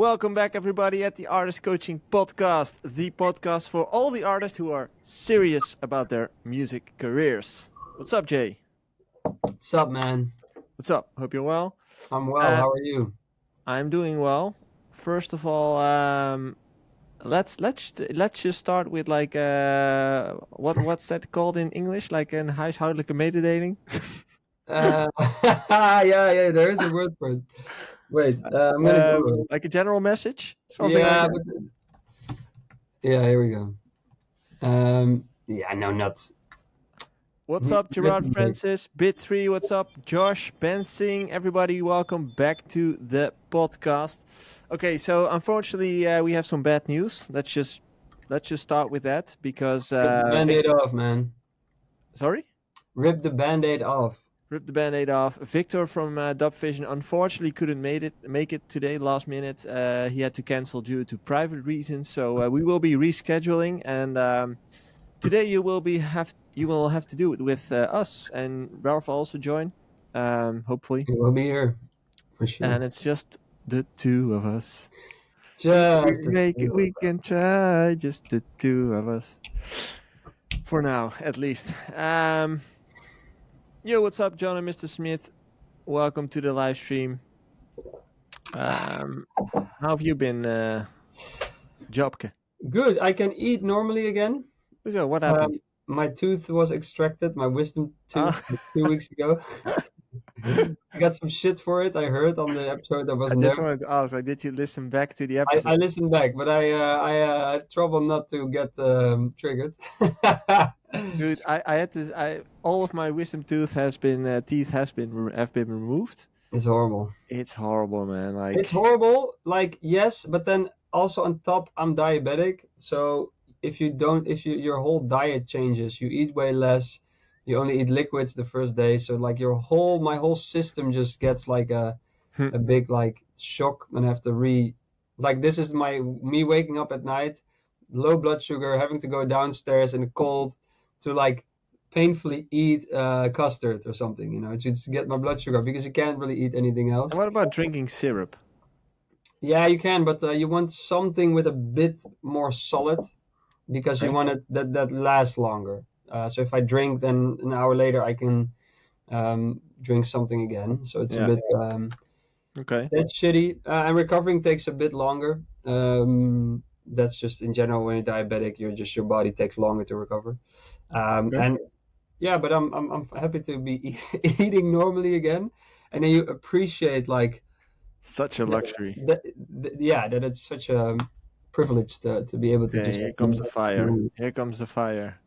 Welcome back, everybody, at the Artist Coaching Podcast, the podcast for all the artists who are serious about their music careers. What's up, Jay? What's up, man? What's up? Hope you're well. I'm well. How are you? I'm doing well. First of all, let's just start with like what's that called in English? Like een huishoudelijke mededeling. Yeah. There is a word for it. Wait, I'm gonna do it. Like a general message. Something Yeah, like that? yeah. Here we go. Yeah, no, not. What's up, Gerard Francis, Bit3, what's up, Josh, Bensing, everybody, welcome back to the podcast. Okay, so unfortunately we have some bad news. Let's just start with that because Rip the Band-Aid off, man. Sorry? Rip the Band-Aid off. Rip the Band-Aid off. Victor from Dubvision unfortunately couldn't make it today last minute. He had to cancel due to private reasons, so we will be rescheduling, and today you will have to do it with us, and Ralph will also join, hopefully. He will be here, for sure. And it's just the two of us. We can try, just the two of us. For now, at least. Yo, what's up, John and Mr. Smith? Welcome to the live stream. How have you been, Jopke? Good. I can eat normally again. So, what happened? My tooth was extracted, my wisdom tooth, 2 weeks ago. I got some shit for it, I heard on the episode that wasn't there. I just wanted to ask, did you listen back to the episode? I listened back, but I had trouble not to get triggered. Dude, I had this. All of my wisdom teeth have been removed. It's horrible. It's horrible, man. Like, it's horrible. Like, yes, but then also on top, I'm diabetic, so if your whole diet changes, you eat way less, you only eat liquids the first day, so like my whole system just gets like a big like shock, and I have to like, this is me waking up at night, low blood sugar, having to go downstairs in the cold to like painfully eat custard or something, to just get my blood sugar, because you can't really eat anything else. And what about drinking syrup? Yeah, you can, but you want something with a bit more solid, because you want it that lasts longer. So if I drink, then an hour later I can drink something again. So it's a bit okay. That's shitty. And recovering takes a bit longer. That's just in general, when you're diabetic, your body takes longer to recover. And yeah, but I'm happy to be eating normally again, and then you appreciate like such a luxury. That it's such a privilege to be able to just. Here comes the fire. Here comes the fire.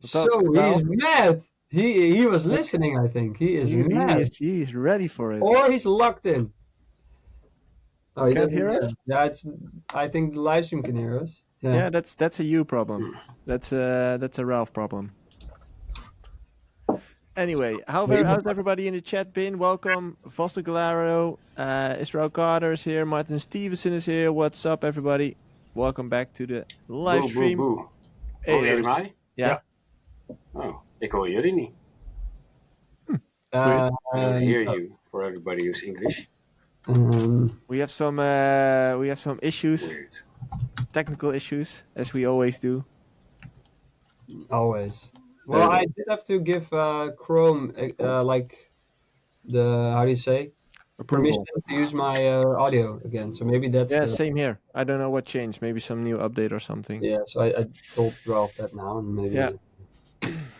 So he's mad. He was listening. I think he is mad. He's ready for it. Or he's locked in. Oh, he can't hear us? Yeah, I think the live stream can hear us. Yeah, that's a you problem. That's a Ralph problem. Anyway, how's everybody in the chat been? Welcome, Foster Galaro, Israel Carter is here, Martin Stevenson is here. What's up, everybody? Welcome back to the live stream. Boe. Hey, hoor jullie mij? Ja. Oh, ik hoor jullie niet. I I hear you for everybody who's English. We have some issues. Weird. Technical issues, as we always do. Always. Well, I did have to give Chrome like the, how do you say, permission to use my audio again. So maybe that's same here. I don't know what changed. Maybe some new update or something. Yeah, so I told Ralph that now, and maybe. Yeah.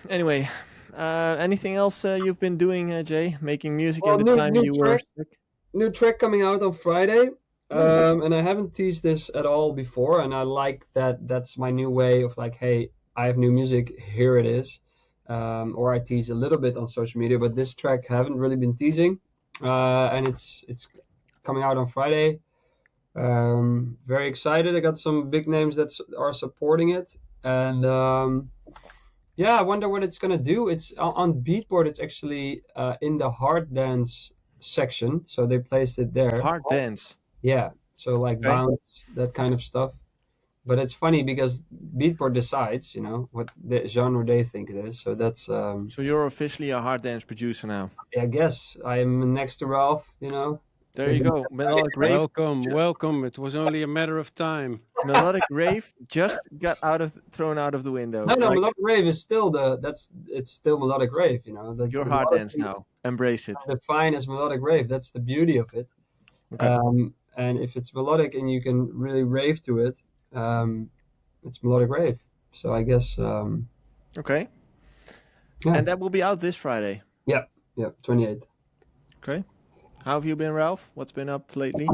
Anyway, anything else you've been doing, Jay? Making music at the time you were sick? New track coming out on Friday. And I haven't teased this at all before, and I like that. That's my new way of like, hey, I have new music, here it is. Or I tease a little bit on social media, but this track haven't really been teasing. And it's coming out on Friday. Very excited. I got some big names that are supporting it, and I wonder what it's gonna do. It's on Beatport. It's actually in the hard dance section, so they placed it there. Hard dance. Yeah, so like bounce, that kind of stuff. But it's funny because Beatport decides, what the genre they think it is. So that's. So you're officially a hard dance producer now. I guess I'm next to Ralph. There you go. Melodic rave. Welcome. It was only a matter of time. Melodic rave just got thrown out of the window. No, Like, melodic rave is still it's still melodic rave. You know, your the hard melodic dance rave now. Embrace it. is defined as melodic rave. That's the beauty of it. Okay. And if it's melodic and you can really rave to it, it's melodic rave. So I guess. Okay. Yeah. And that will be out this Friday. Yeah, 28th. Okay. How have you been, Ralph? What's been up lately?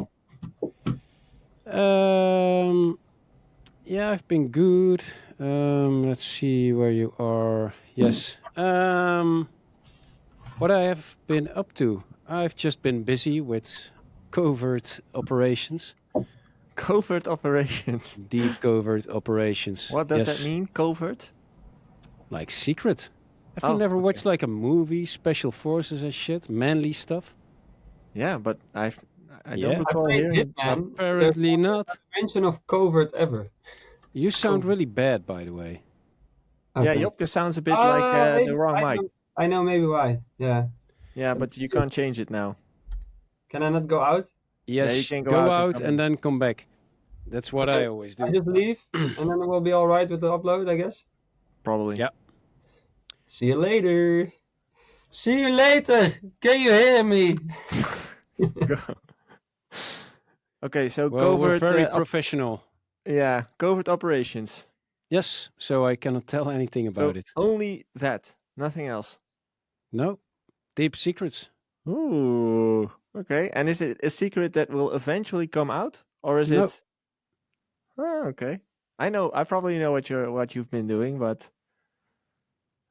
Yeah, I've been good. Let's see where you are. Yes. What I have been up to? I've just been busy with covert operations. Covert operations. Deep covert operations. What does that mean? Covert? Like secret. Have you never watched like a movie, special forces and shit, manly stuff? Yeah, but I don't recall hearing. Hitman. Apparently not. Mention of covert ever. You sound really bad, by the way. Okay. Yeah, Jopke sounds a bit like the wrong mic. I know maybe why. Yeah. Yeah, but you can't change it now. Can I not go out? Yes, yeah, you can go out and then come back. That's what I always do. I just leave and then it will be all right with the upload, I guess. Probably. Yeah. See you later. See you later. Can you hear me? Okay, so we're very professional. Yeah, covert operations. Yes, so I cannot tell anything about it. Only that, nothing else. No, deep secrets. Ooh, okay. And is it a secret that will eventually come out, or is it? Oh, okay. I probably know what you've been doing, but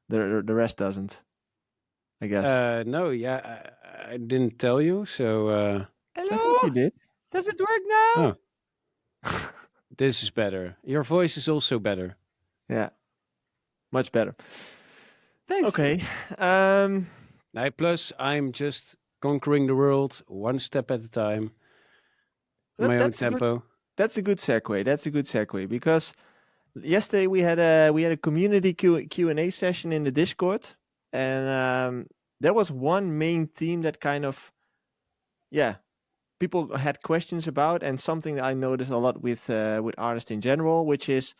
the rest doesn't. I guess. No, yeah, I didn't tell you, so. Hello? I think you did. Does it work now? Oh. This is better. Your voice is also better. Yeah, much better. Thanks. Okay. Plus, I'm just conquering the world one step at a time. My own tempo. That's a good segue. Because yesterday we had a community Q&A session in the Discord, and there was one main theme that kind of, people had questions about, and something that I noticed a lot with artists in general, which is,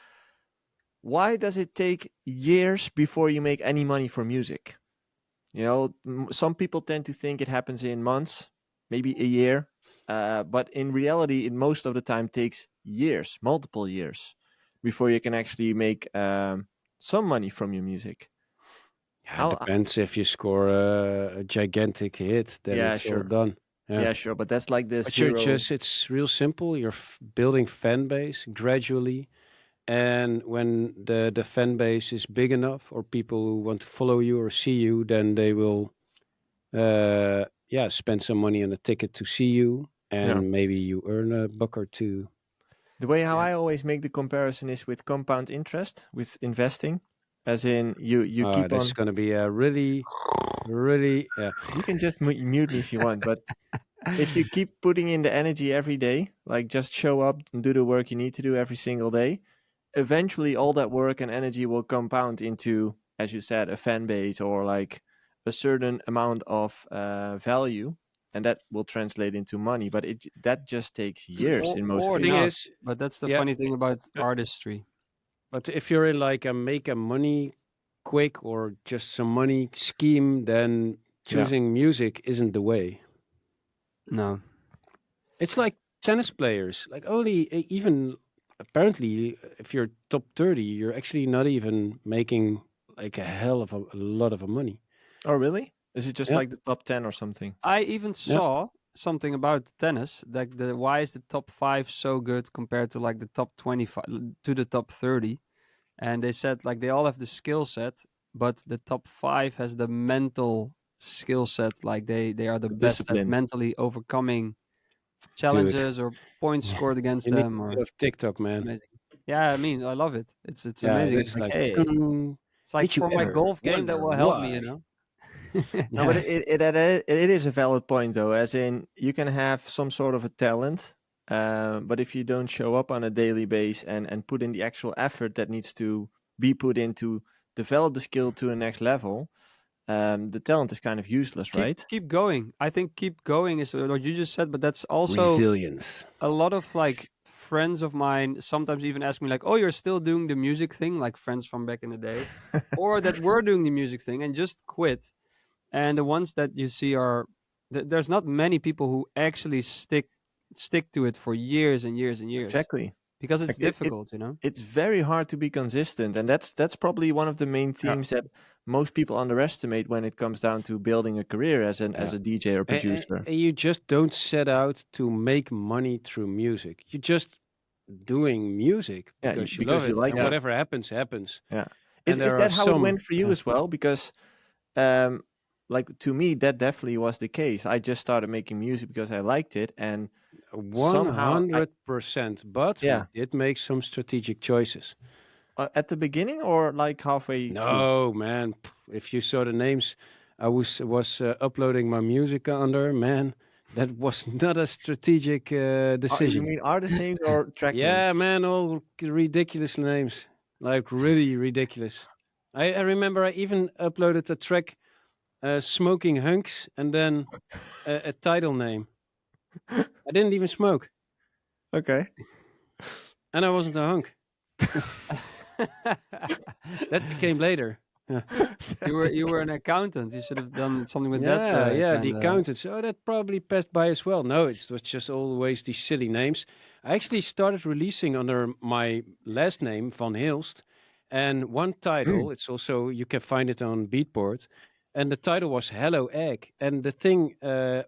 why does it take years before you make any money from music? You know, some people tend to think it happens in months, maybe a year. But in reality, it most of the time takes years, multiple years, before you can actually make some money from your music. Yeah, it depends if you score a gigantic hit, then it's all done. Yeah, sure, but that's like this. It's real simple. You're building fan base gradually, and when the fan base is big enough, or people who want to follow you or see you, then they will, spend some money on a ticket to see you. And maybe you earn a buck or two. The way how I always make the comparison is with compound interest, with investing. As in, you keep on... That's going to be a really... You can just mute me if you want, but if you keep putting in the energy every day, like just show up and do the work you need to do every single day, eventually all that work and energy will compound into, as you said, a fan base or like a certain amount of value. And that will translate into money, but that just takes years in most cases. But that's the funny thing about artistry. But if you're in like a make a money quick or just some money scheme, then choosing music isn't the way. No. It's like tennis players. Like even apparently, if you're top 30, you're actually not even making like a hell of a lot of money. Oh, really? Is it just like the top 10 or something? I even saw something about tennis, like why is the top 5 so good compared to like the top 25 to the top 30? And they said like they all have the skill set, but the top 5 has the mental skill set. Like they are the best at mentally overcoming challenges or points scored against them. Or TikTok, man. Amazing. Yeah, I mean, I love it. It's amazing. It's like, hey, it's like for my golf game that will help me, you know. No, but it is a valid point though, as in you can have some sort of a talent, but if you don't show up on a daily basis and put in the actual effort that needs to be put in to develop the skill to a next level, the talent is kind of useless, right? Keep going. I think keep going is what you just said, but that's also Resilience. a lot of like friends of mine sometimes even ask me like, "Oh, you're still doing the music thing," like friends from back in the day, or that were doing the music thing and just quit. And the ones that you see are there's not many people who actually stick to it for years and years and years Exactly. because it's Like difficult, you know. it's very hard to be consistent, and that's probably one of the main themes that most people underestimate when it comes down to building a career as a DJ or producer. And you just don't set out to make money through music. You're just doing music Yeah, because you love because you it, like and that. whatever happens, happens. Yeah. And Is there are that how it some went for you as well? Because like to me that definitely was the case. I just started making music because I liked it, and somehow 100%, but we yeah, did make some strategic choices. at the beginning or like halfway through. No, man, if you saw the names I was uploading my music under, man, that was not a strategic You decision. mean artist names or track names? Yeah, man, all ridiculous names, like really ridiculous. I remember I even uploaded a track, "Smoking Hunks," and then a title name. I didn't even smoke, Okay. and I wasn't a hunk. That became later. Yeah, You were an accountant. You should have done something with that yeah, the kind of. accountant. So that probably passed by as well. No, it was just always these silly names. I actually started releasing under my last name, Van Hilst, and one title. It's also you can find it on Beatport, and the title was Hello Egg. And the thing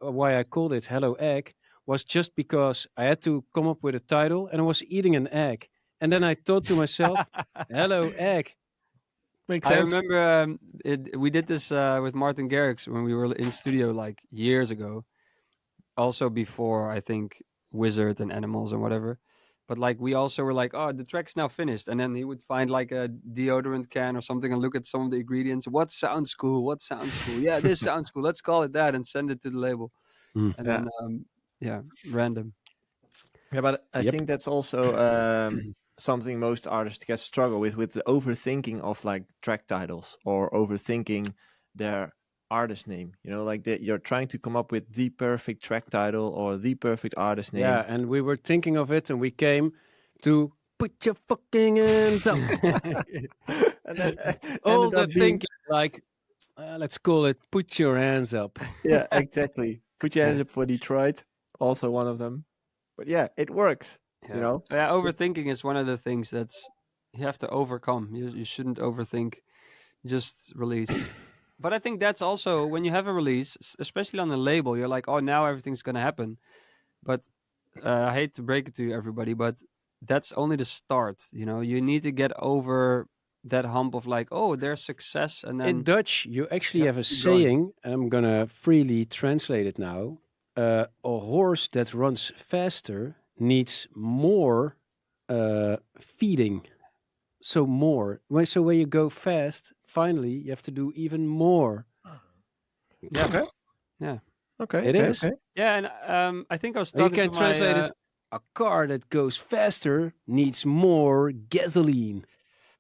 why I called it Hello Egg was just because I had to come up with a title, and I was eating an egg, and then I thought to myself, Hello Egg. Makes I sense. remember we did this with Martin Garrix when we were in studio like years ago. Also before I think Wizard and Animals and whatever. But like we also were like, oh, the track's now finished, and then he would find like a deodorant can or something and look at some of the ingredients. What sounds cool? What sounds cool? Yeah, this sounds cool. Let's call it that and send it to the label. Mm. And Yeah. then random. Yeah, but I Yep. think that's also something most artists get struggle with the overthinking of like track titles or overthinking their artist name. You know, like you're trying to come up with the perfect track title or the perfect artist Yeah, name. and we were thinking of it, and we came to put your fucking hands up. And that All ended the up being thinking, like, let's call it "Put your hands up." yeah, exactly. Put your hands up for Detroit, also one of them. But yeah, it works. You know. Yeah, overthinking is one of the things that's you have to overcome. You shouldn't overthink. Just release. But I think that's also when you have a release, especially on a label, you're like, oh, now everything's gonna happen. But I hate to break it to you, everybody, but that's only the start. You know, you need to get over that hump of like, oh, there's success, and In then Dutch, you actually you have have a to keep going. saying, and I'm gonna freely translate it now. A horse that runs faster needs more feeding. So more. So when you go fast, finally you have to do even more. Yeah, Okay. yeah, Okay. It Okay. is. Okay. yeah. And I think I was And you talking can to my translate it. A car that goes faster needs more gasoline.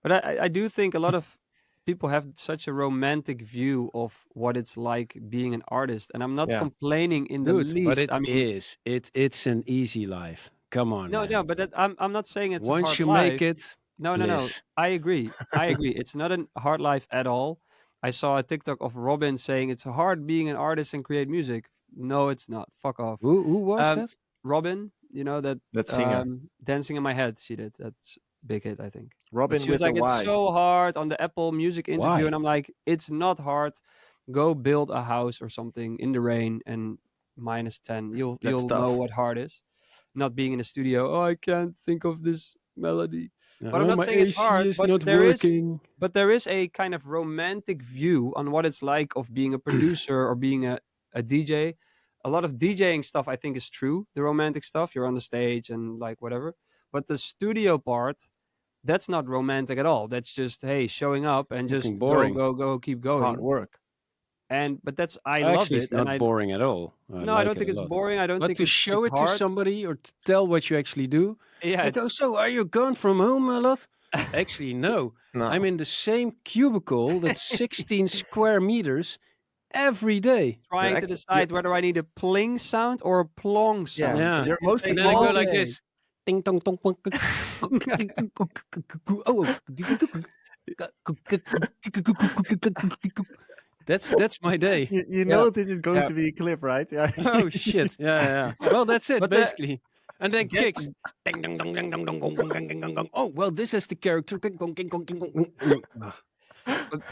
but I do think a lot of people have such a romantic view of what it's like being an artist, and I'm not Yeah. complaining in the Dude, but least. it I mean, is. It's an easy life. Come on, no, man. but I'm not saying it's a Once hard you make life. it, No. bliss. I agree. I agree. It's not a hard life at all. I saw a TikTok of Robin saying it's hard being an artist and create music. No, it's not. Fuck off. Who was Um, that? Robin, you know that That singer, dancing in my head. She did. That's big hit, I think. But Robin she was with a like, it's Y. so hard on the Apple Music interview, and Why? I'm like, it's not hard. Go build a house or something in the rain and -10. That's You'll know tough. what hard is. Not being in a studio. Oh, I can't think of this melody. But I'm Oh, not my saying it's AC hard. is not working. But there is a kind of romantic view on what it's like of being a producer or being a DJ. A lot of DJing stuff I think is true. The romantic stuff, you're on the stage and like whatever. But the studio part, that's not romantic at all. That's just hey, showing up and Fucking just go, boring. go, go, keep Hard going. work. And but that's I love Actually, it's it, and not I boring at all. I no, I like don't it think a it's lot. boring. I don't But think to show it's it to hard. somebody or to tell what you actually do, Yeah, like, oh, it's so are you gone from home a lot? Actually, no. No. I'm in the same cubicle that's 16 square meters every day. Trying to decide whether I need a pling sound or a plong sound. Yeah. You're You mostly take And then I go all like day. this. Ding dong dong dong. Oh. That's my day. You know this is going Yeah. to be a clip, right? Yeah. Oh shit. Yeah. Well, that's it But basically. And then Get- kicks. Ding dong dong ding dong dong gong gong gong gong gong. Oh, well, this is the character. Gong gong gong gong gong gong.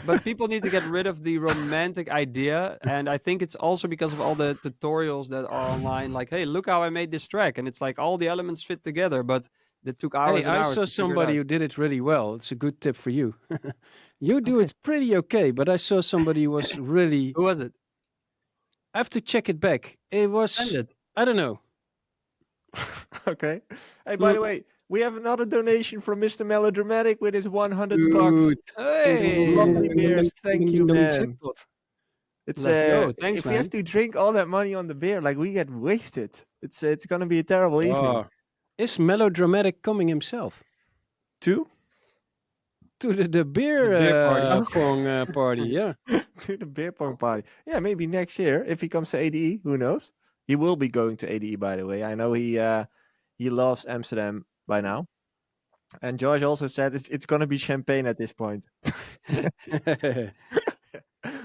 but people need to get rid of the romantic idea, and I think it's also because of all the tutorials that are online. Like, hey, look how I made this track, and it's like all the elements fit together, but it took hours Hey, and I hours saw to figure it somebody out. who did it really well. It's a good tip for you. You do it pretty okay, but I saw somebody who was really. Who was it? I have to check it back. It was. Send it. I don't know. Okay. Hey, by the way, we have another donation from Mr. Melodramatic with his 100 bucks. Dude. Hey, Lovely beers. Thank you, man. Jackpot. It's Let's go. Thanks, if we man. have to drink all that money on the beer, like we get wasted. It's gonna be a terrible evening. Oh. Is Melodramatic coming himself Two to the beer, The beer party. pong party? Yeah. to the beer pong party. Yeah, maybe next year if he comes to ADE. Who knows? He will be going to ADE, by the way. I know he loves Amsterdam by now. And George also said it's gonna be champagne at this point.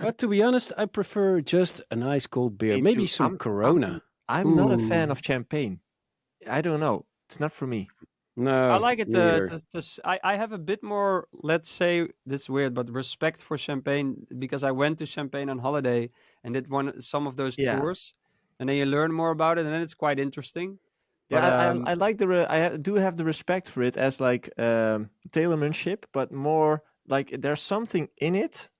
But to be honest, I prefer just a nice cold beer. Me Maybe too. some Corona. I'm not a fan Ooh. of champagne. I don't know. It's not for me. No, I like it neither. I have a bit more, let's say, this is weird, but respect for Champagne because I went to Champagne on holiday and did some of those Yeah. tours, and then you learn more about it, and then it's quite interesting. Yeah, But, I like do have the respect for it as like tailormanship, but more like there's something in it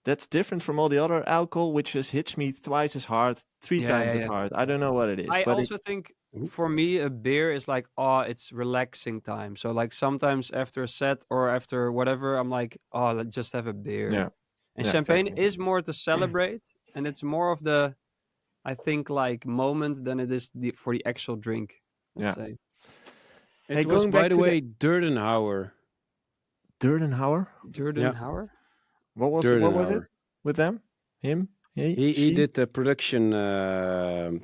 that's different from all the other alcohol, which just hits me twice as hard, three Yeah, times yeah, as yeah. hard. I don't know what it is, I but also think for me a beer is like, oh, it's relaxing time. So like sometimes after a set or after whatever, I'm like, oh, let's just have a beer. Yeah. And Yeah, champagne exactly. is more to celebrate, and it's more of the, I think, like moment than it is for the actual drink. Let's say. It Hey, was, going by back the to way, Durdenhauer. Durdenhauer. Durdenhauer? What was it Durdenhauer. with them? Him? He she? did the production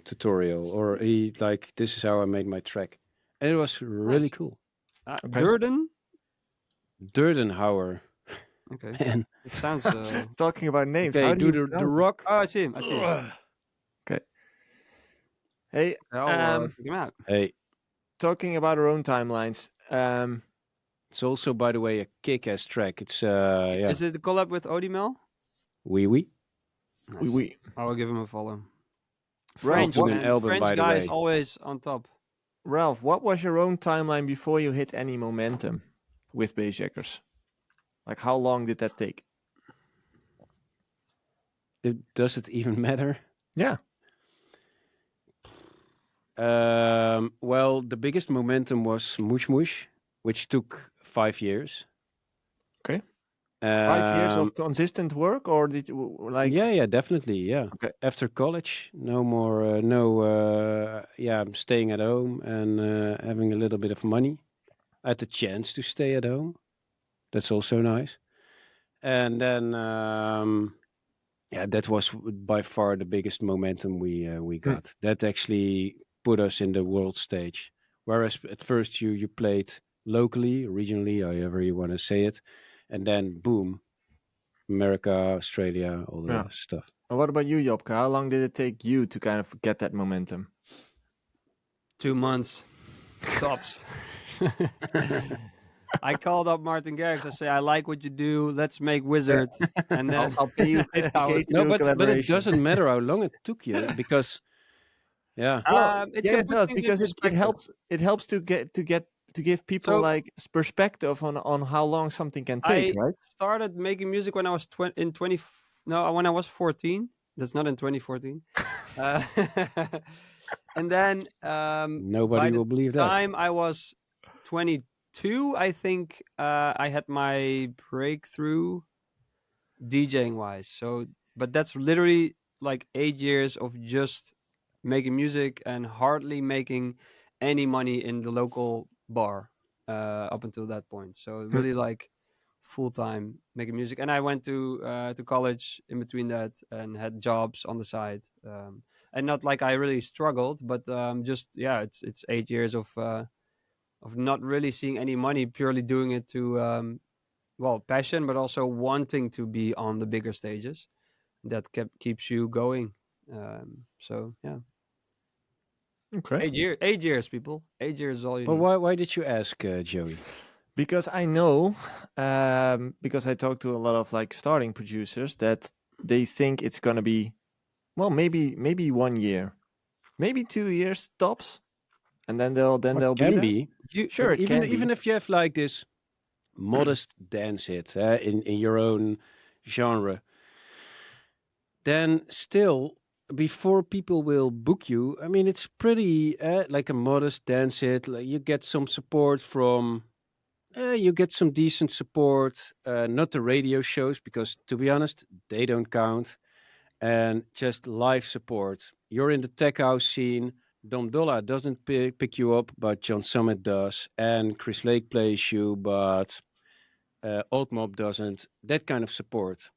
tutorial, or he like, this is how I made my track, and it was really Nice. cool. Okay. Durden? Durdenhauer. Okay. And It sounds. Talking about names. okay, How do you do the pronounce it? rock. Oh, I see him. I see him. Hey, I'll check him out. Hey, talking about our own timelines. it's also, by the way, a kick-ass track. It's yeah, Is it the collab with Odimel? wee wee. Nice. we I will give him a follow. Ralph, doing what, an album, French by the guy is way. always on top. Ralph, what was your own timeline before you hit any momentum with Bassjackers? Like, how long did that take? Does it even matter? Yeah. Well, the biggest momentum was Mush Mush, which took 5 years. Okay. 5 years Um, of consistent work, or did you like? yeah, definitely, yeah. Okay. After college, no more, yeah, I'm staying at home and having a little bit of money. I had the chance to stay at home. That's also nice. And then, yeah, that was by far the biggest momentum we got. That actually put us in the world stage. Whereas at first you played locally, regionally, however you want to say it, and then boom, America, Australia, all the Yeah. stuff. And what about you, Jopke? How long did it take you to kind of get that momentum? 2 months, tops. I called up Martin Garrix. I say, I like what you do. Let's make Wizard. And then I'll pay you 50K to No, do a but it collaboration. doesn't matter how long it took you because, yeah, it yeah, can it put does things in because it perspective. helps to give people So- like perspective on how long something can take, I right? started making music when I was when I was 14. That's not in 2014. And then nobody by the will believe that. time I was 22, I think I had my breakthrough DJing wise. So, but that's literally like 8 years of just making music and hardly making any money in the local bar. up until that point. So Hmm. really like full time making music, and I went to college in between that and had jobs on the side. And not like I really struggled, but just yeah, it's 8 years of not really seeing any money, purely doing it to well, passion, but also wanting to be on the bigger stages. That keeps you going. So yeah, Okay. 8 years, 8 years, people. 8 years is all you But need. why did you ask, Joey? Because I know, because I talk to a lot of like starting producers that they think it's gonna be, well, maybe 1 year, maybe 2 years tops, and then What they'll be can there. be? You Sure, it Even can be. even if you have like this modest dance hit in your own genre, then still before people will book you, I mean it's pretty like a modest dance hit. Like you get some support from. You get some decent support, not the radio shows because, to be honest, they don't count, and just live support. You're in the tech house scene. Dom Dolla doesn't pick you up, but John Summit does, and Chris Lake plays you, but Old Mob doesn't. That kind of support.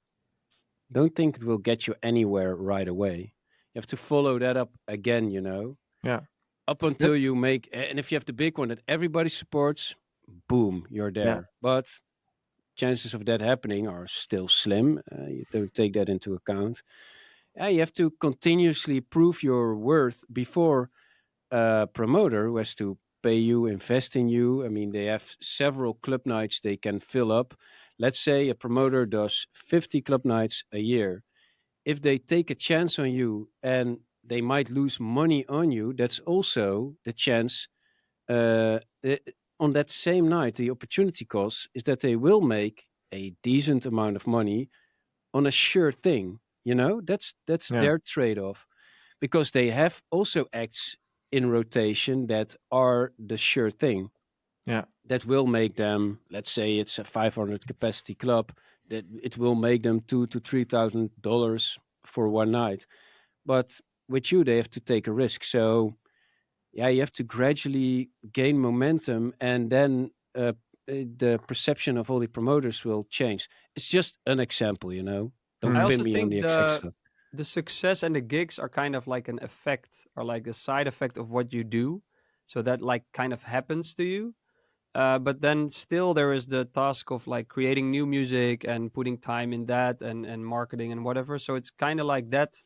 Don't think it will get you anywhere right away. You have to follow that up again, Yeah. up Yep. until you make. And if you have the big one that everybody supports, boom, you're Yeah. there. But chances of that happening are still slim. You don't take that into account. You have to continuously prove your worth before a promoter who has to pay you, invest in you. I mean, they have several club nights they can fill up. Let's say a promoter does 50 club nights a year. If they take a chance on you and they might lose money on you, that's also the chance uh, on that same night. The opportunity cost is that they will make a decent amount of money on a sure thing. That's Yeah. their trade-off because they have also acts in rotation that are the sure thing Yeah. that will make them. Let's say it's a 500 capacity club that it will make them $2,000 to $3,000 for one night. But with you, they have to take a risk. So yeah, you have to gradually gain momentum, and then the perception of all the promoters will change. It's just an example. Don't I Hmm. pin also me on think the exact stuff. the success and the gigs are kind of like an effect or like a side effect of what you do. So that like kind of happens to you. But then still there is the task of like creating new music and putting time in that and marketing and whatever. So it's kind of like that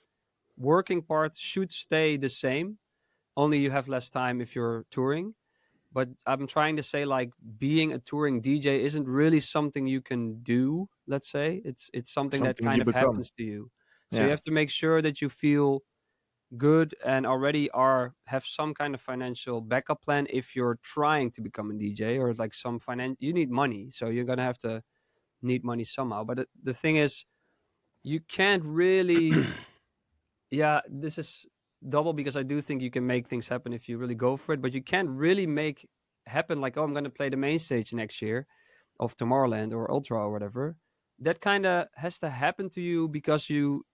working part should stay the same. Only you have less time if you're touring. But I'm trying to say like being a touring DJ isn't really something you can do, let's say. It's something that Something kind you of become. happens to you. So you Yeah. have to make sure that you feel good and already are have some kind of financial backup plan if you're trying to become a DJ, or like some you need money. So you're going to have to need money somehow. But the thing is you can't really, yeah, this is double because I do think you can make things happen if you really go for it, but you can't really make happen like, oh, I'm going to play the main stage next year of Tomorrowland or Ultra or whatever. That kind of has to happen to you because you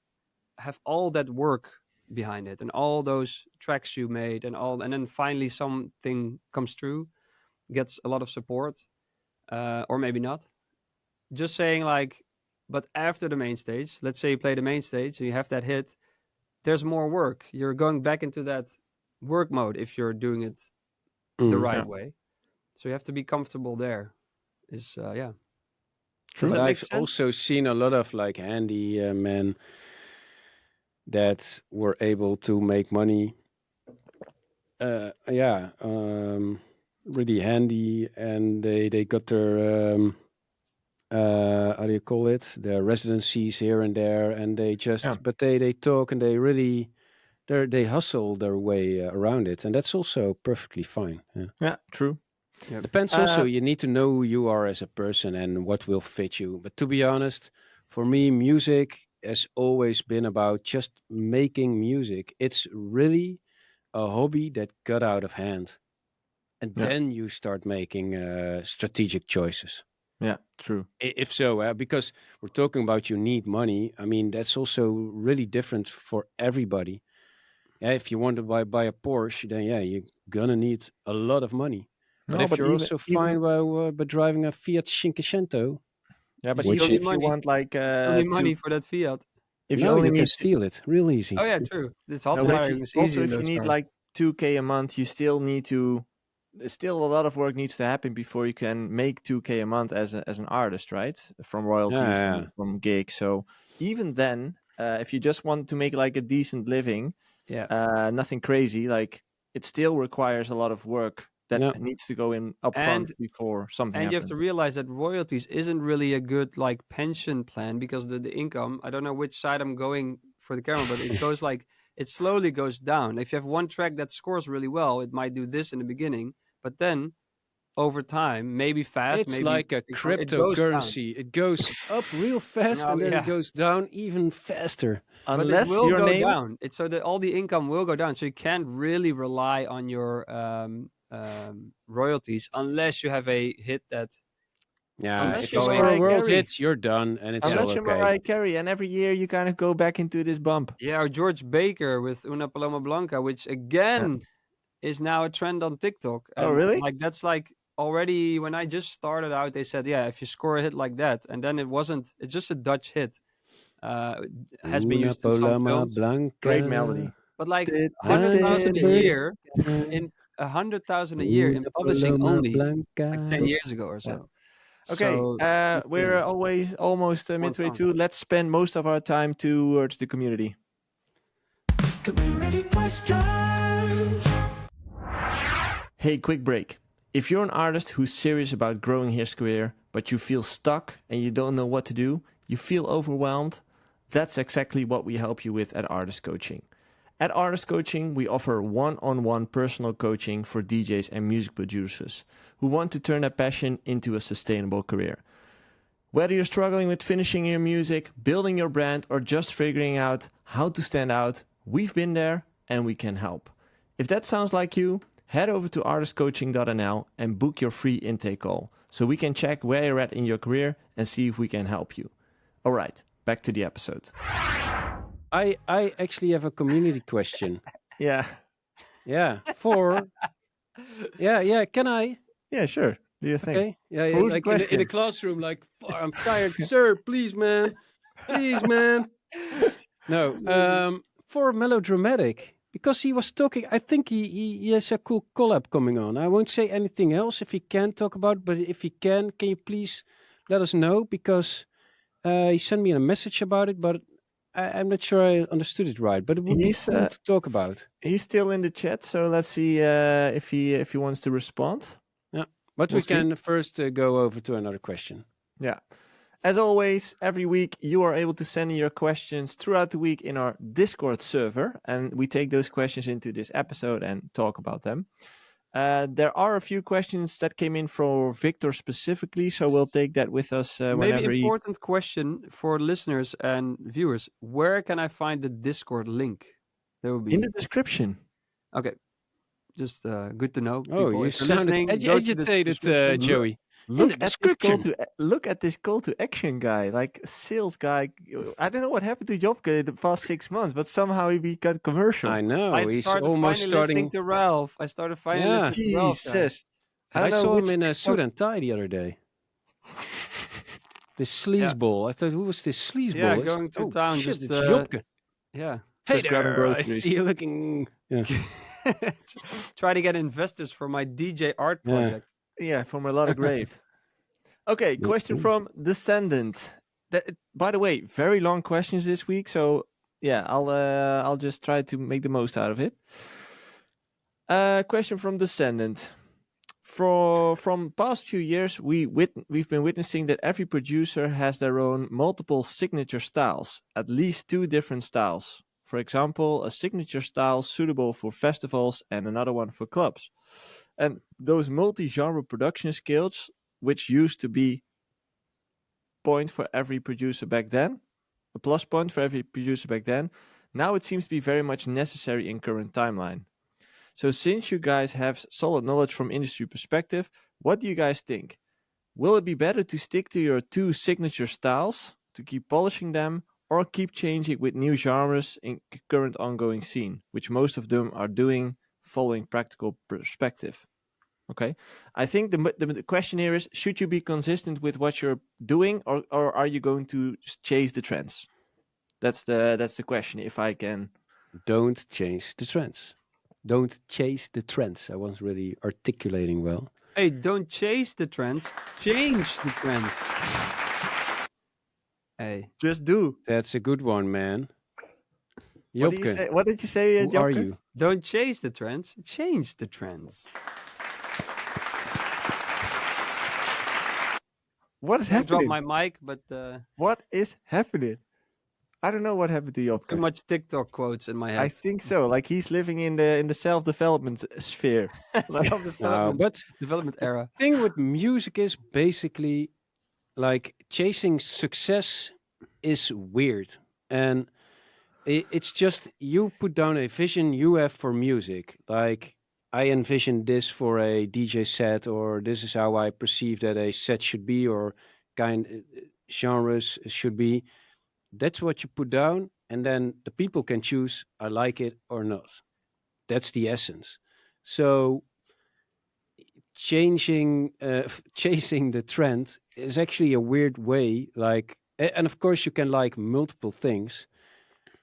have all that work behind it and all those tracks you made and then finally something comes through, gets a lot of support, or maybe not. Just saying like, but after the main stage, let's say you play the main stage and you have that hit, there's more work. You're going back into that work mode if you're doing it the Mm. right Yeah. way. So you have to be comfortable there. Is yeah. Does True. that But make I've sense? also seen a lot of like handy men that were able to make money. Yeah, really handy, and they got their how do you call it? Their residencies here and there, and they Yeah. just but they talk and they hustle their way around it, and that's also perfectly fine. Yeah. Yeah. True. Yep. Depends also. Uh. You need to know who you are as a person and what will fit you. But to be honest, for me, music has always been about just making music. It's really a hobby that got out of hand, and Yeah. then you start making strategic choices. Yeah. True. If so, because we're talking about you need money. I mean, that's also really different for everybody. Yeah, if you want to buy a Porsche, then yeah, you're gonna need a lot of money. But No, if but you're also fine by driving a Fiat Cinquecento, yeah, but You which still even need if you money. want like Still need money to, for that Fiat. if you no, only you can need steal it real easy. Oh yeah, true. This hot no, but wiring is also easy in if you those need cars. like 2K a month, you still need to. Still, a lot of work needs to happen before you can make 2K a month as an artist, right? From royalties, Yeah. from gigs. So even then, if you just want to make like a decent living, nothing crazy, like it still requires a lot of work that No. needs to go in upfront before something And you have happens. to realize that royalties isn't really a good like pension plan because the income, I don't know which side I'm going for the camera, but it goes like it slowly goes down. If you have one track that scores really well, it might do this in the beginning, but then over time, maybe fast, It's maybe like a it goes down. cryptocurrency. It goes up real fast Oh and then it yeah, goes down even faster. but it Unless will your go name, down. It's so that all the income will go down. So you can't really rely on your royalties unless you have a hit that Yeah, keeps unless if you you're going. score a Mariah world Carey, hit, you're done and it's Yeah. all unless you're okay. Mariah Carey, and every year you kind of go back into this bump. Yeah, or George Baker with Una Paloma Blanca, which again is now a trend on TikTok. Oh, And really? like that's like already when I just started out, they said, yeah, if you score a hit like that, and then it's just a Dutch hit. Has been Una used in some Paloma films. Great Blanca. melody. But like Did, did, hundred Nice thousand a did, bird. year in 100,000 a year in Una publishing Paloma only like 10 Blanca. years ago or Yeah. so. Okay, So that's we're brilliant. always almost One midway song. through. Let's spend most of our time towards the community. Community questions. Hey, quick break. If you're an artist who's serious about growing his career, but you feel stuck and you don't know what to do, you feel overwhelmed, that's exactly what we help you with at Artist Coaching. At Artist Coaching, we offer one-on-one personal coaching for DJs and music producers who want to turn their passion into a sustainable career. Whether you're struggling with finishing your music, building your brand, or just figuring out how to stand out, we've been there and we can help. If that sounds like you, head over to artistcoaching.nl and book your free intake call so we can check where you're at in your career and see if we can help you. All right, back to the episode. I actually have a community question. Yeah. Yeah, can I? Yeah, sure. Do your thing. Okay. Yeah, Who's the like in a question? classroom, like, I'm tired, sir, please, man. Please, man. No, for melodramatic, because he was talking, I think he has a cool collab coming on. I won't say anything else if he can talk about, but if he can you please let us know? Because he sent me a message about it, but I'm not sure I understood it right. But it would be cool to talk about. He's still in the chat, so let's see if he wants to respond. Yeah, but We'll we can first go over to another question. Yeah. As always, every week you are able to send in your questions throughout the week in our Discord server, and we take those questions into this episode and talk about them. There are a few questions that came in for Victor specifically, so we'll take that with us whenever Maybe important question for listeners and viewers. Where can I find the Discord link? That would be in the description. Okay. Just good to know. Oh, People, you if you're sounded listening, go to the agitated, description. Joey. Look the at this description. look at this call to action guy, like sales guy. I don't know what happened to Jopke in the past 6 months, but somehow he got commercial. I know. I He's started almost finally starting. listening to Ralph. I started finally listening to Ralph. Guys. Jesus, I don't know saw him which in a TikTok- suit and tie the other day. This sleazeball. I thought, who was this sleazeball? Yeah, It's- going to town. Shit, Just it's Jopke. yeah. Hey just grabbing there, I groceries. see you looking. Yeah. Try to get investors for my DJ art Yeah. project. Yeah, for melodic rave. Okay, question from Descendant. By the way, very long questions this week, so yeah, I'll just try to make the most out of it. Question from Descendant. From past few years, we've been witnessing that every producer has their own multiple signature styles, at least 2 different styles. For example, a signature style suitable for festivals and another one for clubs. And those multi-genre production skills, which used to be point for every producer back then, a plus point for every producer back then, now it seems to be very much necessary in current timeline. So since you guys have solid knowledge from industry perspective, what do you guys think? Will it be better to stick to your 2 signature styles, to keep polishing them, or keep changing with new genres in current ongoing scene, which most of them are doing following practical perspective? Okay. I think the question here is: should you be consistent with what you're doing, or are you going to chase the trends? That's the question. If I can. Don't change the trends. Don't chase the trends. I wasn't really articulating well. Hey, don't chase the trends. Change the trend. Hey, Just do. That's a good one, man. What do you Jopke, say? What did you say, who are Jopke? you? don't chase the trends. Change the trends. What is I dropped happening? my mic, but What is happening? I don't know what happened to too Jopke. much TikTok quotes in my head. I think so. Like he's living in the self-development sphere. No, Self-development but development era. thing with music is basically like chasing success is weird, and it's just you put down a vision you have for music. Like I envision this for a DJ set, or this is how I perceive that a set should be, or genres should be. That's what you put down, and then the people can choose I like it or not. That's the essence. So chasing the trend is actually a weird way. Like, and of course you can like multiple things,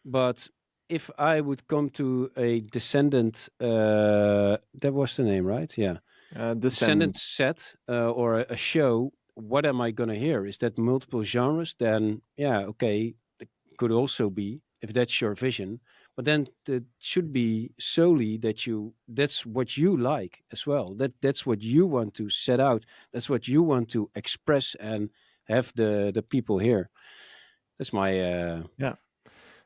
but if I would come to a Descendant, that was the name, right? Yeah, Descendant Descendant. set or a show. What am I gonna hear? Is that multiple genres? Then yeah, okay, it could also be if that's your vision. But then it should be solely that's what you like as well. That's what you want to set out. That's what you want to express and have the people hear. That's my Yeah.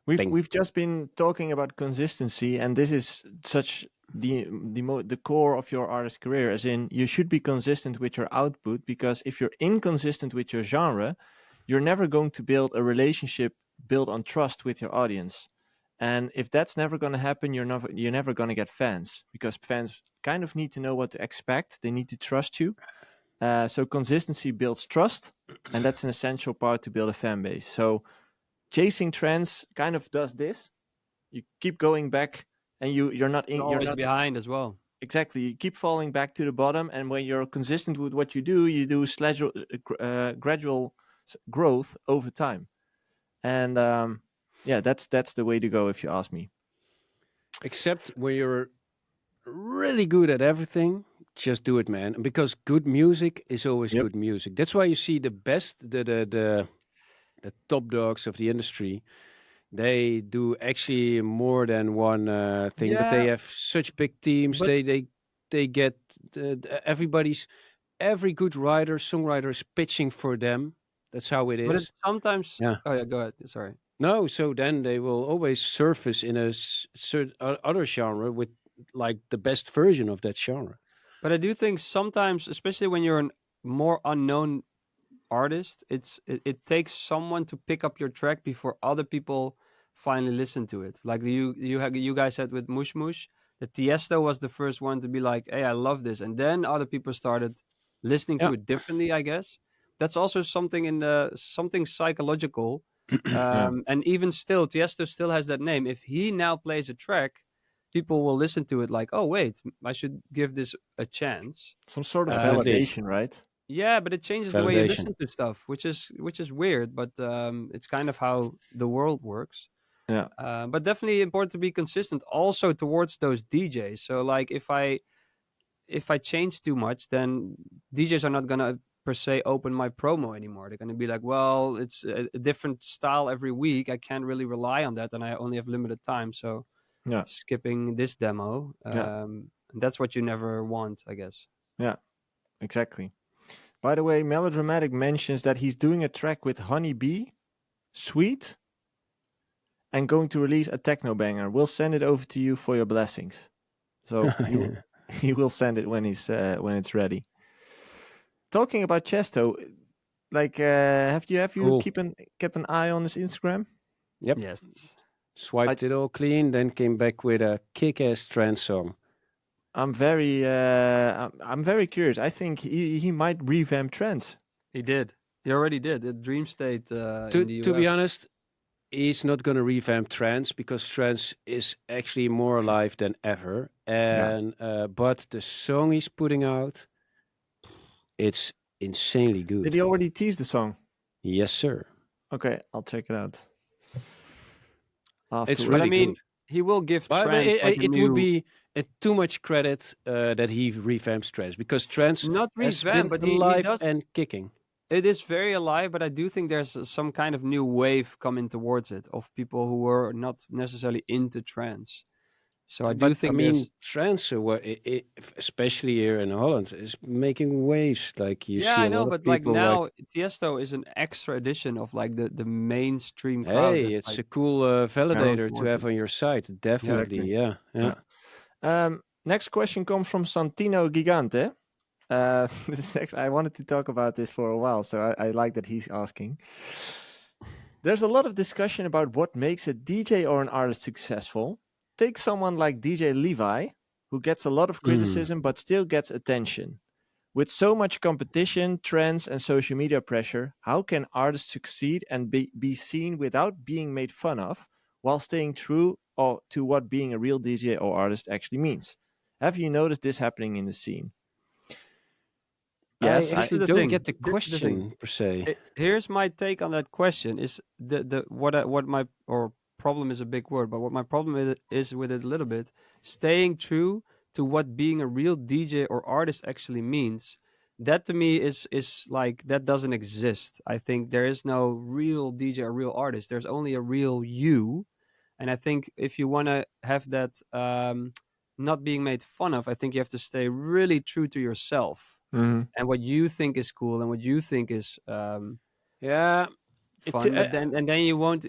thing. We've just been talking about consistency, and this is such the core of your artist career, as in you should be consistent with your output, because if you're inconsistent with your genre, you're never going to build a relationship built on trust with your audience. And if that's never going to happen, you're never going to get fans, because fans kind of need to know what to expect. They need to trust you. So consistency builds trust, and that's an essential part to build a fan base. So chasing trends kind of does this. You keep going back, and you're not You're in, you're always not behind as well. exactly. You keep falling back to the bottom, and when you're consistent with what you do gradual growth over time. And yeah, that's the way to go, if you ask me. Except when you're really good at everything, just do it, man. Because good music is always Yep. good music. That's why you see the best, the top dogs of the industry. They do actually more than one thing, but they Yeah, have such big teams. but They get every good writer, songwriter is pitching for them. That's how it it is. sometimes. Yeah. Oh yeah, go ahead. Sorry. No, so then they will always surface in a certain other genre with like the best version of that genre. But I do think sometimes, especially when you're a more unknown artist, it takes someone to pick up your track before other people finally listen to it. Like you guys said with Mush Mush, that Tiesto was the first one to be like, "Hey, I love this," and then other people started listening Yeah. to it differently. I guess that's also something in the something psychological. Yeah. And even still, Tiesto still has that name. If he now plays a track, people will listen to it like, "Oh wait, I should give this a chance." Some sort of Definitely. validation, right? Yeah, but it changes the way you Validation. listen to stuff, which is weird, but it's kind of how the world works. Yeah. But definitely important to be consistent also towards those DJs. So like if I change too much, then DJs are not gonna per se open my promo anymore. They're gonna be like, well, it's a different style every week. I can't really rely on that, and I only have limited time, so Yeah. skipping this demo. Yeah. And that's what you never want, I guess. Yeah. Exactly. By the way, Melodramatic mentions that he's doing a track with Honey Bee, Sweet, and going to release a techno banger. We'll send it over to you for your blessings. So he will send it when it's ready. Talking about Chesto, like have you Cool. kept an eye on his Instagram? Yep. Yes. Swiped it all clean, then came back with a kick-ass trance song. I'm very curious. I think he might revamp trance. He did. He already did. At Dream State in the To be US. honest, he's not going to revamp trance because trance is actually more alive than ever. And but the song he's putting out, it's insanely Did good. he already tease the song? Yes, sir. Okay, I'll check it out. It's Afterwards. But I really mean, good. he will give But trance like a it would new, be too much credit that he revamps trance because trance not has revamp, been but he alive does. and kicking. It is very alive, but I do think there's some kind of new wave coming towards it of people who were not necessarily into trance. So I do But I think mean, there's. trance, especially here in Holland, is making waves. Like you Yeah, see I a know, lot of but like people like, now, Tiesto is an extra edition of like the mainstream crowd hey, that's it's like a cool going validator to towards have it. on your side. Definitely, Exactly. yeah, yeah. Next question comes from Santino Gigante. I wanted to talk about this for a while, so I like that he's asking. There's a lot of discussion about what makes a DJ or an artist successful. Take someone like DJ Levi, who gets a lot of criticism but still gets attention. With so much competition, trends, and social media pressure, how can artists succeed and be seen without being made fun of, while staying true to what being a real DJ or artist actually means? Have you noticed this happening in the scene? I Yes, This actually is the don't thing. get the This is the thing. question per se. Here's my take on that question: is the what my or problem is a big word, but what my problem is with it a little bit, staying true to what being a real DJ or artist actually means. That to me is like that doesn't exist. I think there is no real DJ or real artist. There's only a real you, and I think if you want to have that not being made fun of, I think you have to stay really true to yourself Mhm. and what you think is cool and what you think is Yeah, fun. But then you won't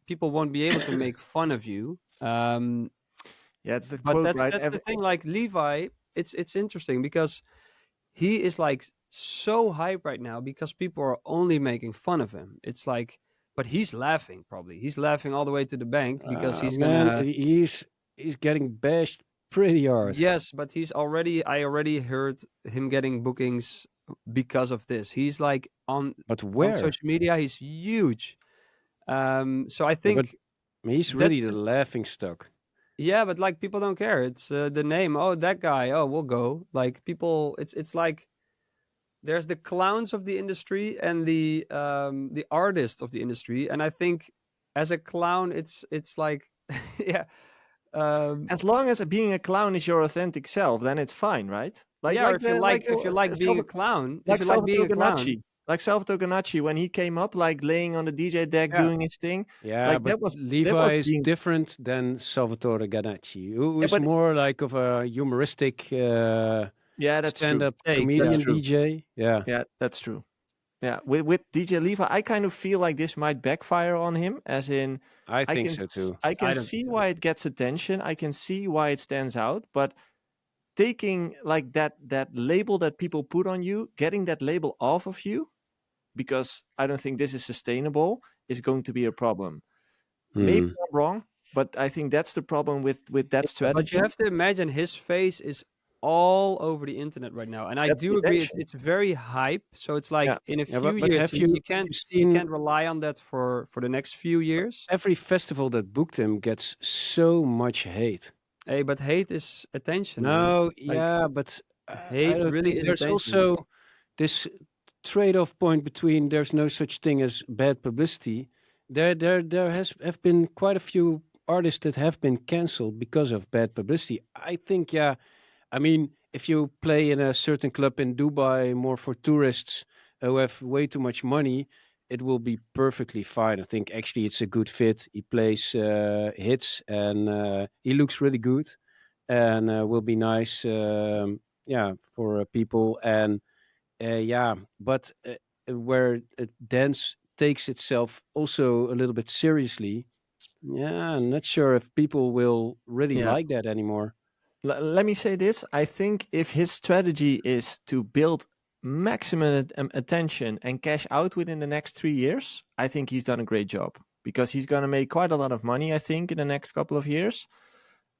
people won't be able to make fun of you. Yeah, it's the But quote, right? that's the thing. Like Levi, it's interesting because he is like so hype right now because people are only making fun of him. It's like, but he's laughing probably. He's laughing all the way to the bank because he's man, gonna. he's getting bashed pretty hard. Yes, but I already heard him getting bookings because of this. He's like But on where? social media, he's huge. So I Yeah, but think he's really that's the just, laughing stock. yeah, but like people don't care. It's the name. Oh, that guy. Oh, we'll go. Like people, it's like there's the clowns of the industry and the artists of the industry, and I think as a clown, it's like yeah. Um, As long as being a clown is your authentic self, then it's fine, right? yeah, or if you like being a clown, if Like you like being Salvatore a clown, Ganacci. Like Salvatore Ganacci when he came up, like laying on the DJ deck, yeah. doing his thing. Yeah, Like but that was Levi is being different than Salvatore Ganacci, who yeah, is but more like of a humoristic yeah, that's true. stand-up Take, That's yeah. comedian true. DJ. Yeah, Yeah, that's true. Yeah, with DJ Levi, I kind of feel like this might backfire on him, as in I think so too. I can I don't see think so. why it gets attention. I can see why it stands out, but taking like that label that people put on you, getting that label off of you, because I don't think this is sustainable, is going to be a problem. Maybe Hmm. I'm wrong, but I think that's the problem with that But you strategy. have to imagine his face is all over the internet right now, and I That's the do agree. It's attention. it's very hype. So it's Yeah. like in a Yeah, few but years, have you you can't you seen can't rely on that for the next few years. every festival that booked him gets so much hate? Hey, but hate is attention, man. No, Like yeah, but I hate don't really think is there's attention. also this trade-off point between there's no such thing as bad publicity. There has have been quite a few artists that have been cancelled because of bad publicity. I think, yeah, I mean, if you play in a certain club in Dubai more for tourists who have way too much money, it will be perfectly fine. I think actually it's a good fit. He plays hits and he looks really good and will be nice, yeah, for people. And yeah, but where dance takes itself also a little bit seriously, yeah, I'm not sure if people will really Yeah. like that anymore. Let me say this. I think if his strategy is to build maximum attention and cash out within the next 3 years, I think he's done a great job, because he's going to make quite a lot of money, I think, in the next couple of years.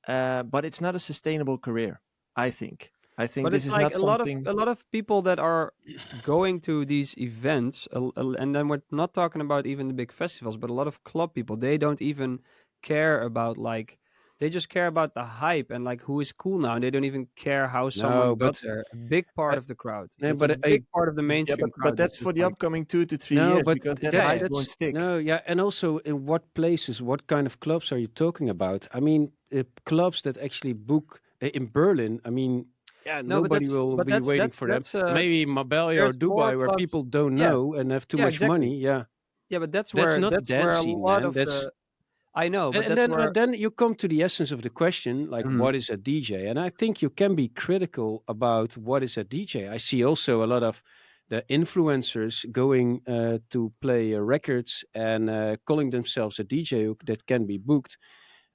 But it's not a sustainable career, I think. I think But this it's is like not something. a lot of people that are going to these events, and then we're not talking about even the big festivals, but a lot of club people, they don't even care about like they just care about the hype and like who is cool now, and they don't even care how someone No, got but there. A big part I, of the crowd. no, That's a but I big part of the Yeah, mainstream but crowd. That's that's for just the like upcoming 2 to 3 no, years but because that yeah, that's hype yeah. won't stick. no, yeah, and also in what places, what kind of clubs are you talking about? I mean, clubs that actually book in Berlin. I mean, yeah, No, nobody will but be waiting for them. that's Maybe Marbella or there's more Dubai, where clubs. people don't Yeah, know and have too yeah, much exactly. money. Yeah, Yeah, but that's not the that's dance where a scene, lot man. of That's the I know, but and that's where then you come to the essence of the question, like Mhm. what is a DJ? And I think you can be critical about what is a DJ. I see also a lot of the influencers going to play records and calling themselves a DJ that can be booked.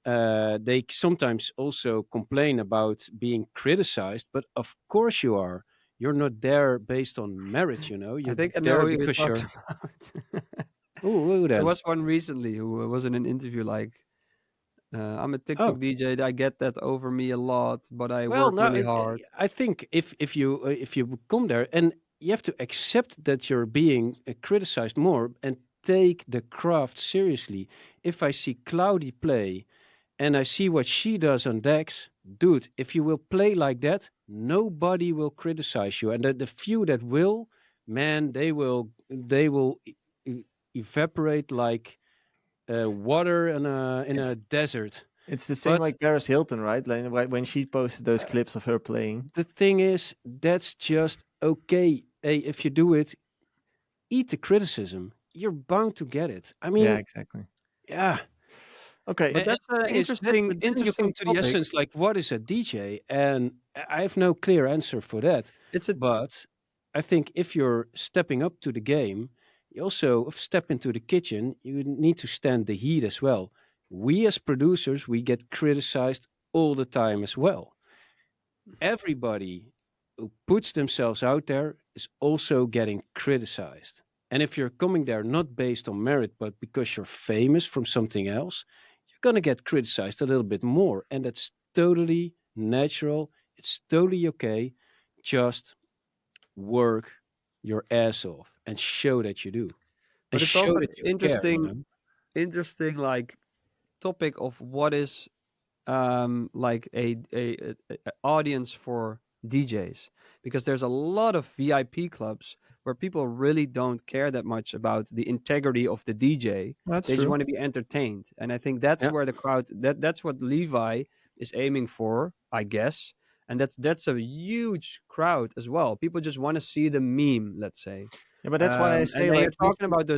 They sometimes also complain about being criticized, but of course you are. You're not there based on merit, you know. I You're think I know there who you're because talking you're. about. Oh, who There then? was one recently who was in an interview like, "I'm a TikTok Oh, DJ. I get that over me a lot, but I well, work no, really hard." I think if you come there and you have to accept that you're being criticized more and take the craft seriously. If I see Cloudy play and I see what she does on decks, dude, if you will play like that, nobody will criticize you, and the few that will, man, they will evaporate like water in a It's desert. it's the same But like Paris Hilton, right? Like when she posted those clips of her playing. the thing is, that's just okay. Hey, if you do it, eat the criticism. You're bound to get it. I Yeah, mean, exactly. yeah. Okay. But And that's the an thing is, then, then you come interesting to the topic. essence, like what is a DJ? And I have no clear answer for that. It's a But I think if you're stepping up to the game, you also step into the kitchen. You need to stand the heat as well. We as producers, we get criticized all the time as well. Everybody who puts themselves out there is also getting criticized. And if you're coming there not based on merit, but because you're famous from something else, you're going to get criticized a little bit more. And that's totally natural. It's totally okay. Just work your ass off and show that you do and but it's show also that you care, you know? interesting like topic of what is like a audience for DJs, because there's a lot of VIP clubs where people really don't care that much about the integrity of the DJ. That's They just true. want to be entertained, and I think that's Yeah. where the crowd that's what Levi is aiming for, I guess. And that's a huge crowd as well. People just want to see the meme, let's say. Yeah, but that's why I And say then you're like if talking about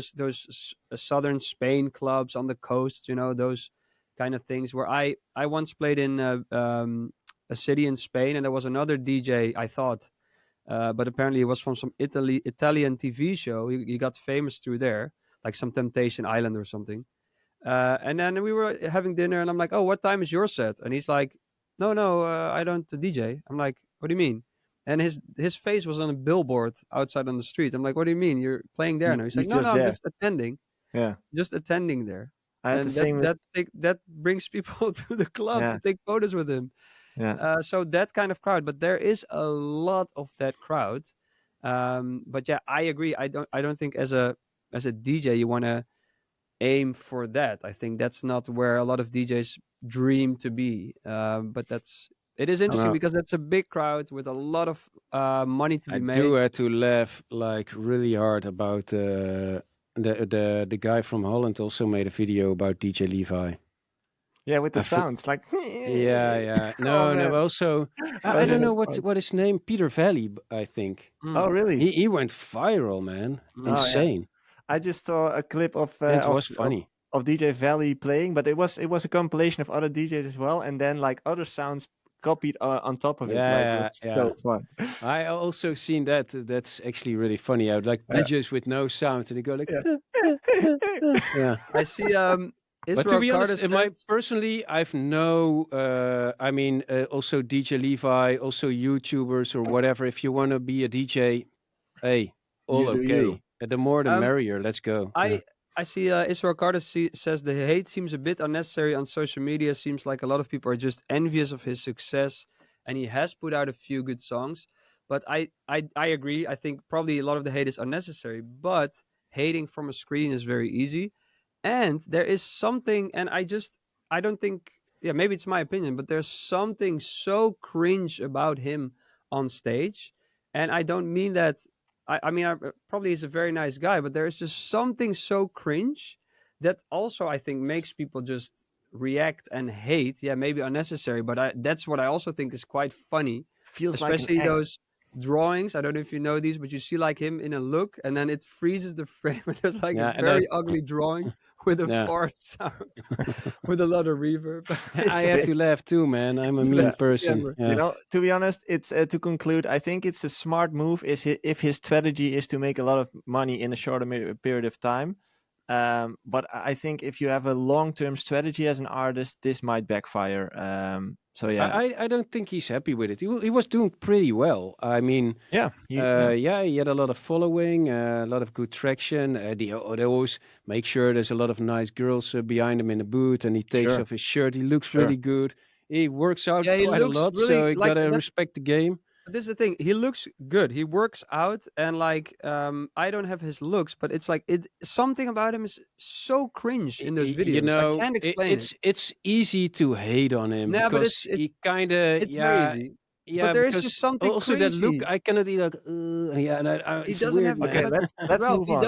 southern Spain clubs on the coast, those kind of things. Where I once played in a city in Spain, and there was another DJ. I thought, but apparently he was from some Italian TV show. He got famous through there, like some Temptation Island or something. And then we were having dinner, and I'm like, "Oh, what time is your set?" And he's like, "No, no, I don't DJ." I'm like, "What do you mean?" And his face was on a billboard outside on the street. I'm like, "What do you mean? You're playing there now?" He's like, he's "No, no, just I'm there. just attending there." I had the And same with that brings people to the club to yeah, take photos with him. yeah. So that kind of crowd, but there is a lot of that crowd. But yeah, I agree. I don't think as a DJ you want to aim for that. I think that's not where a lot of DJs dream to be. But it is interesting No, because that's a big crowd with a lot of money to I be do made. have to laugh like really hard about the guy from Holland also made a video about DJ Levi. Yeah, with the I feel, sounds like yeah, yeah. oh No, no. man, But also, that I was don't so know fun. what his name. Peter Valley, I think. Mm, Oh really? He went viral, man. mm. Oh yeah. Insane. I just saw a clip It was funny. of DJ Valley playing, but it was a compilation of other DJs as well, and then like other sounds copied on top of it. Like it Yeah, was yeah. so fun. I also seen that. That's actually really funny. I would like Yeah. DJs with no sound, and they go like, Yeah. yeah. I see. But to Israel be Carter honest, in my says, personally, I've no. I mean, also DJ Levi, also YouTubers or whatever. If you want to be a DJ, hey, all You do you. okay. The more the um, merrier. Let's go. Yeah. I see Israel Carter says the hate seems a bit unnecessary on social media. Seems like a lot of people are just envious of his success and he has put out a few good songs. But I agree. I think probably a lot of the hate is unnecessary. But hating from a screen is very easy, and there is something, and I don't think, yeah, maybe it's my opinion, but there's something so cringe about him on stage, and I don't mean that. I mean, probably he's a very nice guy, but there's just something so cringe that also I think makes people just react and hate. Yeah, maybe unnecessary, but that's what I also think is quite funny, Feels like an especially act. those drawings. I don't know if you know these, but you see like him in a look, and then it freezes the frame, and there's like Yeah, a and I very ugly drawing with a yeah, fart sound with a lot of reverb. It's I had like to laugh too, man. I'm a mean smash the person. camera. You Yeah. know, to be honest, it's to conclude. I think it's a smart move. If his strategy is to make a lot of money in a shorter period of time. But I think if you have a long-term strategy as an artist, this might backfire. So yeah, I don't think he's happy with it. He was doing pretty well. I mean, yeah, yeah, he had a lot of following, a lot of good traction. They always make sure there's a lot of nice girls behind him in the booth, and he takes sure, off his shirt. He looks sure. really good. He works out Yeah, he quite a looks lot, so really you like gotta that's. respect the game. But this is the thing. He looks good. He works out, and like I don't have his looks, but it's like it something about him is so cringe in those You videos. I know, can't explain it. it's easy to hate on him No, but because he kind of it's very easy. But yeah, there is just because something also that look cringy. I cannot be like yeah, He it's doesn't weird, have, Okay, man. but let's Ralph, move on.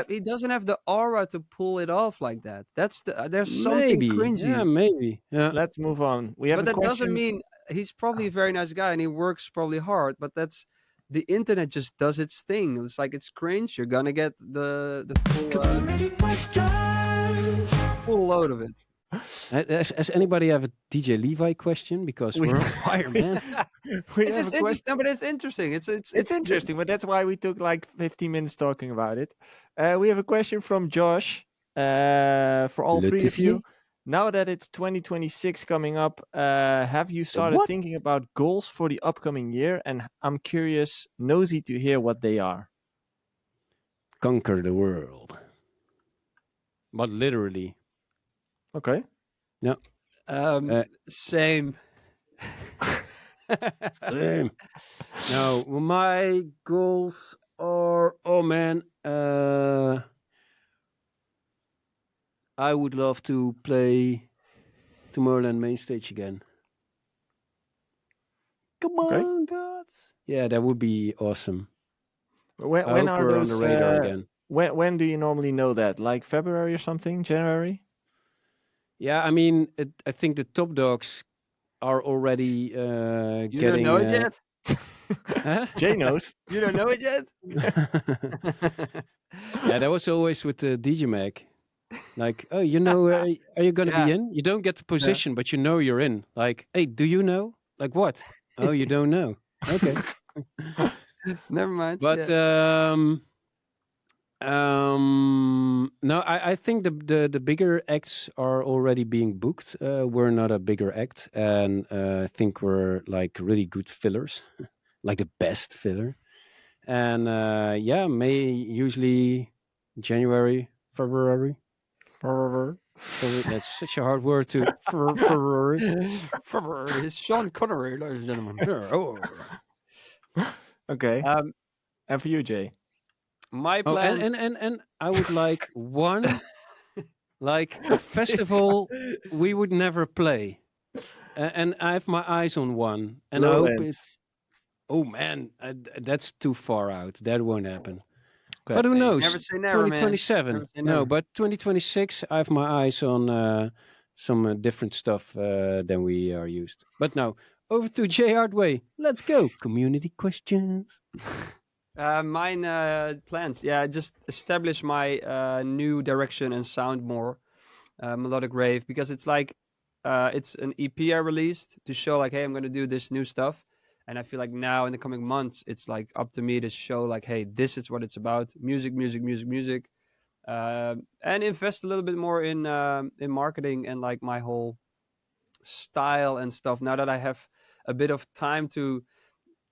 he doesn't have the aura to pull it off like that. That's the there's something Maybe, yeah, cringy. maybe, yeah. Let's move on. We have But a that doesn't question. mean he's probably a very nice guy and he works probably hard. But that's the internet just does its thing. It's like it's cringe. You're gonna get the Community questions. full load of it. Has anybody have a DJ Levi question? Because We, we're on fire, man. we It's have just a question. interesting. No, but it's interesting. It's interesting, but that's why we took like 15 minutes talking about it. We have a question from Josh for all three of you. Now that it's 2026 coming up, have you started what? thinking about goals for the upcoming year? And I'm curious, nosy to hear what they are. Conquer the world, but literally. Okay. Yeah. Same. Same. No, my goals are, oh man, I would love to play Tomorrowland main stage again. Come Okay. on, gods. Yeah, that would be awesome. When I hope are we're those? on the radar again. When do you normally know that? Like February or something? January? Yeah, I mean, I think the top dogs are already You getting. don't know it yet? Huh? Jay knows. You don't know it yet? Yeah, that was always with the DJ Mag. Like, oh, you know, are you gonna Yeah. be in? You don't get the position, but you know you're in. Like, hey, do you know? Like what? Oh, you don't know. Okay. Never mind. But yeah. no, I think the bigger acts are already being booked. We're not a bigger act, and I think we're like really good fillers, like the best filler. And yeah, May usually January, February. That's such a hard word to February. It's Sean Connery, ladies and gentlemen. Okay. Um, And for you, Jay. my Oh, plan. and I would like one, like a festival we would never play, and I have my eyes on one, and I hope Lowlands. it's. Oh man, that's too far out. That won't happen. Okay. But who Hey, knows? never say never, man. 2027. Never say No, never. but 2026, I have my eyes on some different stuff than we are used. But now, over to Jay Hardway. Let's go. Community questions. Mine plans. Yeah, just establish my new direction and sound more, melodic rave, because it's like it's an EP I released to show like, hey, I'm gonna do this new stuff, and I feel like now in the coming months, it's like up to me to show like, hey, this is what it's about: music, music, music, music, and invest a little bit more in marketing and like my whole style and stuff. Now that I have a bit of time to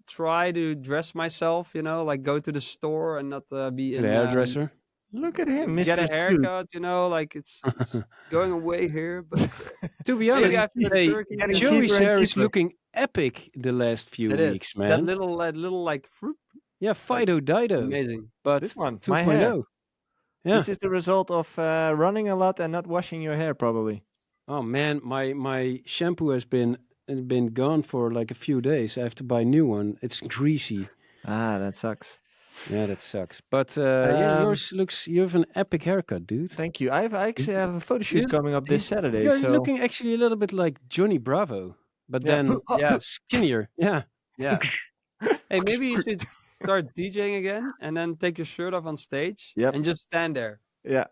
try to dress myself, like go to the store and not be To in the hairdresser. Look at him, get Mr. a Suit. haircut, like it's going away here, but To be maybe honest, after hey, Turkey, getting Joey's cheaper and hair is cheaper. looking epic the last few It is weeks, that man. little like fruit, Yeah, like Fido Dido, amazing. but This one, 2.0. my hair. Yeah. This is the result of running a lot and not washing your hair, probably. Oh man, my shampoo has been gone for like a few days. I have to buy a new one. It's greasy. Ah, that sucks. Yeah, that sucks. But yeah, yours looks. You have an epic haircut, dude. Thank you. I actually have a photo shoot You- coming up this Saturday. You're So looking actually a little bit like Johnny Bravo, but yeah, then Yeah, skinnier. Yeah. yeah. Hey, maybe you should start DJing again and then take your shirt off on stage Yep. and just stand there. yeah.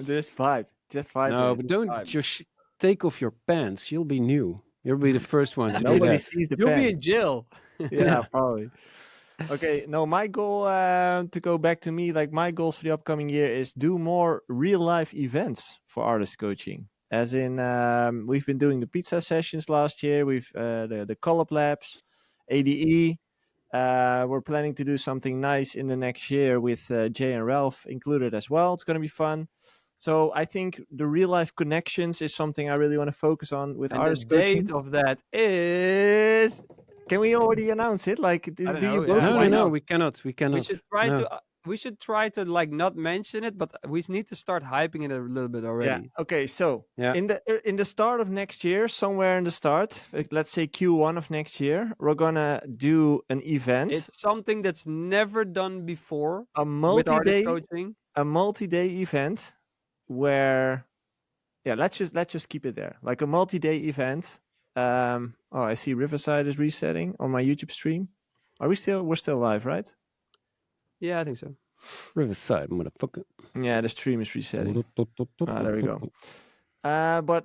Just five. No, with but it. don't Fine. just take off your pants. You'll be new. You'll be the first one to do Nobody that. sees the You'll be pants. in jail. Yeah, probably. Okay, no, my goal to go back to me, like my goals for the upcoming year is do more real life events for artist coaching. As in, we've been doing the pizza sessions last year. We've the collab labs, ADE. We're planning to do something nice in the next year with Jay and Ralph included as well. It's going to be fun. So I think the real life connections is something I really want to focus on with And the artist coaching. date of that is. Can we already announce it? Like, I don't do you know, both yeah, No, why no, want no. not? We cannot. We cannot. We should try No. to. We should try to like not mention it, but we need to start hyping it a little bit Yeah. already. Okay. So Yeah. in the start of next year, somewhere in the start, like, let's say Q1 of next year, we're gonna do an event, It's something that's never done before a with artist coaching. multi-day event where, yeah, let's just keep it there, like a multi-day event. Oh, I see Riverside is resetting on my YouTube stream. We're still live, right? Yeah, I think so. Riverside, motherfucker. Yeah, the stream is resetting. There we go. But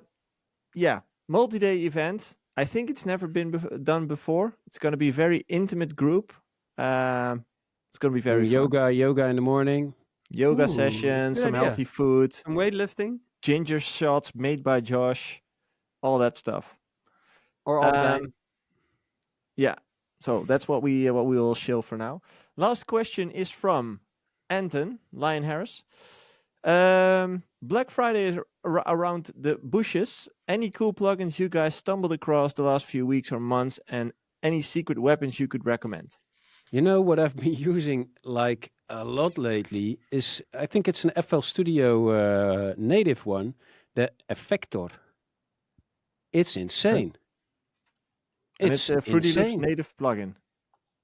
yeah, multi-day event. I think it's never been done before. It's going to be a very intimate group. It's going to be very fun. Yoga in the morning. Yoga Ooh, sessions, good some idea. healthy food, Some weightlifting ginger shots made by Josh, all that stuff. or all time. Yeah, so that's what we will shill for now. Last question is from Anton Lion Harris. Black Friday is around the bushes. Any cool plugins you guys stumbled across the last few weeks or months, and any secret weapons you could recommend? You know what I've been using like a lot lately is I think it's an FL Studio native one, the Effector. It's insane. And it's a Fruity Loops insane. native plugin.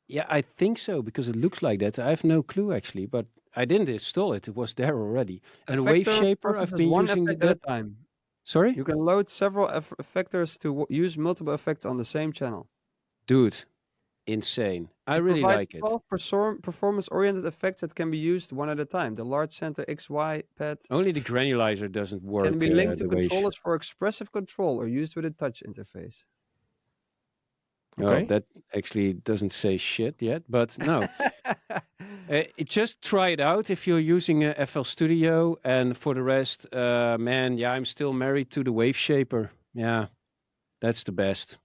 Yeah, I think so because it looks like that. I have no clue actually, but I didn't install it. It was there already. And Wave Effector Shaper, I've processes been one using effect at a that. time. Sorry, You can load several effectors to use multiple effects on the same channel. dude, insane. I It really provides like it. 12 performance-oriented effects that can be used one at a time. The large center XY pad Only the granulizer doesn't work. can be linked to the way controllers for expressive control or used with a touch interface. Okay. Oh, that actually doesn't say shit yet, but no. Just try it out if you're using FL Studio, and for the rest, man, yeah, I'm still married to the Wave Shaper. Yeah, that's the best.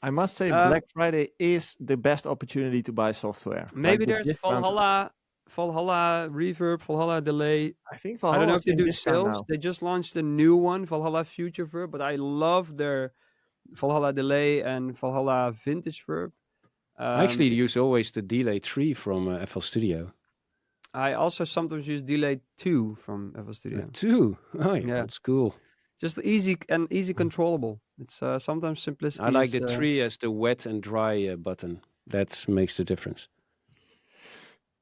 I must say, Um, Black Friday is the best opportunity to buy software. Maybe Like, the there's discounts- Valhalla Reverb, Valhalla Delay. I think I don't know Valhalla if they in do discount sales. now. They just launched a new one, Valhalla Future Verb, but I love their Valhalla Delay and Valhalla Vintage Verb. I actually use always the Delay 3 from FL Studio. I also sometimes use Delay 2 from FL Studio. 2. Oh, yeah, Yeah. that's cool. Just easy controllable. It's sometimes simplicity. I like is, the 3 as the wet and dry button. That makes the difference.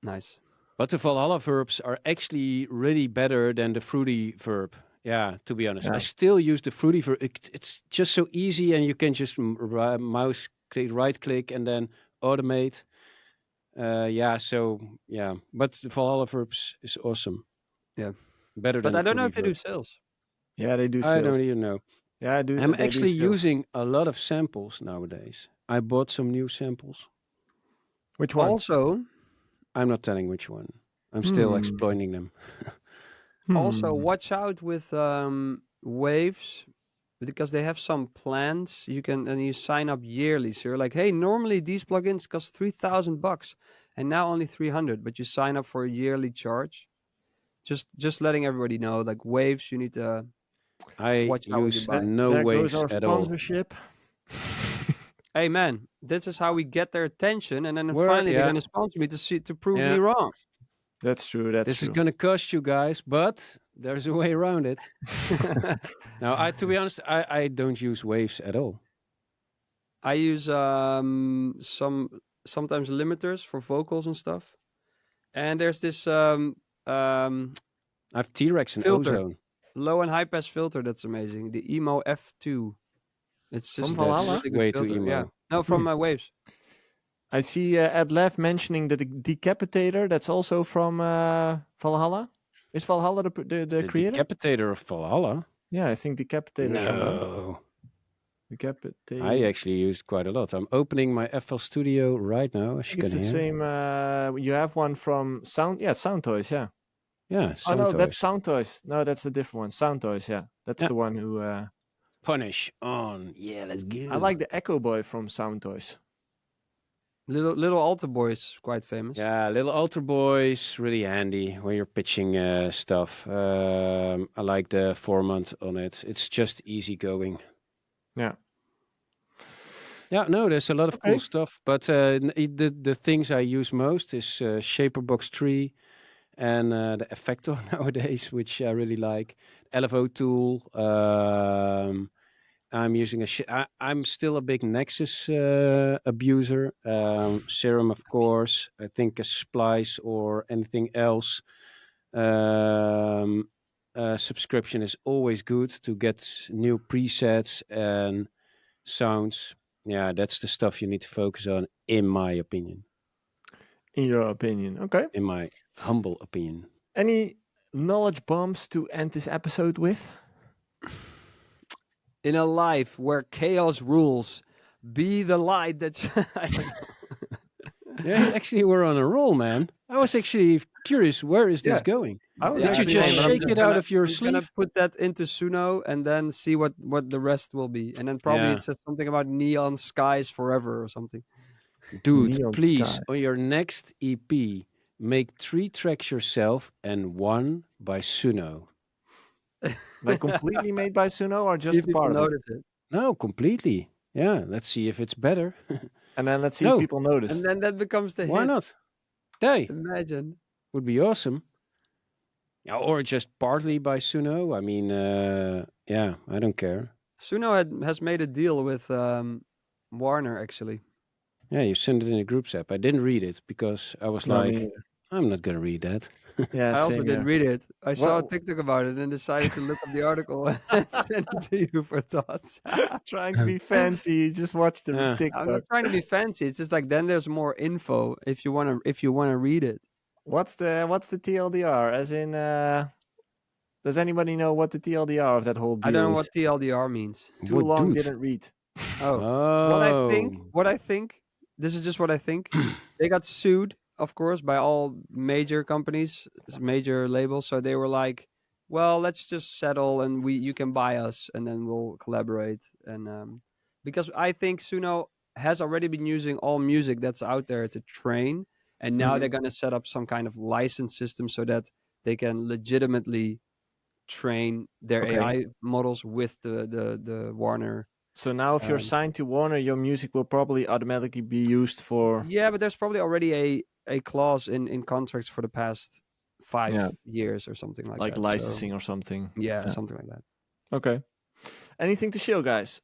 Nice. But the Valhalla verbs are actually really better than the Fruity verb. Yeah, to be honest. Yeah. I still use the Fruity verb. It's just so easy, and you can just mouse click, right click, and then automate. Yeah. But the Valhalla verbs is awesome. Yeah. Better But than I the don't know if Fruity they do verb. sales. Yeah, they do I sales. don't even know. Yeah, I do. I'm they do actually sales. using a lot of samples nowadays. I bought some new samples. Which one? Also, I'm not telling which one. I'm still Hmm. exploiting them. Also, Hmm. watch out with waves because they have some plans. You can and you sign up yearly. So you're like, hey, normally these plugins cost $3,000, and now only 300. But you sign up for a yearly charge. Just letting everybody know, like waves, you need to I watch out what you use buy. no there waves goes our at all. sponsorship. hey man, this is how we get their attention, and then yeah. finally they're gonna sponsor me to prove me Yeah. wrong. That's true. That's This is true. going to cost you guys, but there's a way around it. Now, to be honest, I don't use waves at all. I use sometimes limiters for vocals and stuff, and there's this I have T-Rex and filter, Ozone. low and high pass filter. That's amazing. The Emo F2. It's From just Valhalla? really good Way too filter. emo. Yeah. No, from my waves. I see Ed Lev mentioning the Decapitator. That's also from Valhalla. Is Valhalla the The creator? Decapitator of Valhalla? Yeah, I think Decapitator is from them. No. Decapitator. I actually used quite a lot. I'm opening my FL Studio right now, I as you think it's can the hear. same. You have one from Sound Toys. Yeah. Yeah, Oh Sound no, Toys. that's Sound Toys. No, that's a different one. Sound Toys. Yeah, that's Yeah. the one who. Punish on. Yeah, let's go. I like the Echo Boy from Sound Toys. Little Alter Boy is quite famous. Yeah, little altar boys, really handy when you're pitching stuff. I like the format on it. It's just easy going. Yeah. Yeah, no, there's a lot of cool Okay. stuff, but the things I use most is Shaperbox 3 and the Effector nowadays, which I really like. LFO tool. I'm using I'm still a big Nexus abuser. Serum, of course. I think a Splice or anything else. Subscription is always good to get new presets and sounds. Yeah, that's the stuff you need to focus on, in my opinion. In your opinion, okay. In my humble opinion. Any knowledge bombs to end this episode with? In a life where chaos rules, be the light that Yeah, actually, we're on a roll, man. I was actually curious, where is this going? I was Yeah, Did you actually just wondering. shake it out of your I'm gonna sleeve? put that into Suno and then see what the rest will be, and then probably Yeah. it says something about neon skies forever or something. Dude, Neon please, Sky. on your next EP, make 3 tracks yourself and 1 by Suno. Like completely made by Suno or See just if a people part of it? notice it. No, completely. Yeah, let's see if it's better. And then let's see No. if people notice. And then that becomes the Why hit. not? Hey, Imagine. would be awesome. Yeah, or just partly by Suno. I mean, yeah, I don't care. Suno has made a deal with Warner actually. Yeah, you send it in a groups app. I didn't read it because I was No, me like, neither. I'm not gonna read that. Yeah, I also same didn't here. read it. I saw a What- TikTok about it and decided to look up the article and send it to you for thoughts. Trying to be fancy, you just watch the Yeah. TikTok. I'm not trying to be fancy. It's just like then there's more info if you wanna read it. What's the TLDR? As in, does anybody know what the TLDR of that whole deal I don't know is? what TLDR means. Too What long, dude? didn't read. Oh, Oh. what I think. This is just what I think. They got sued, of course, by all major companies, major labels. So they were like, "Well, let's just settle, and you can buy us, and then we'll collaborate." And because I think Suno has already been using all music that's out there to train, and now Mhm. they're gonna set up some kind of license system so that they can legitimately train their Okay. AI models with the Warner. So now, if you're signed to Warner, your music will probably automatically be used for. Yeah, but there's probably already a clause in contracts for the past 5 years or something like like that. licensing or something. So, yeah, something like that. Okay. Anything to show, guys?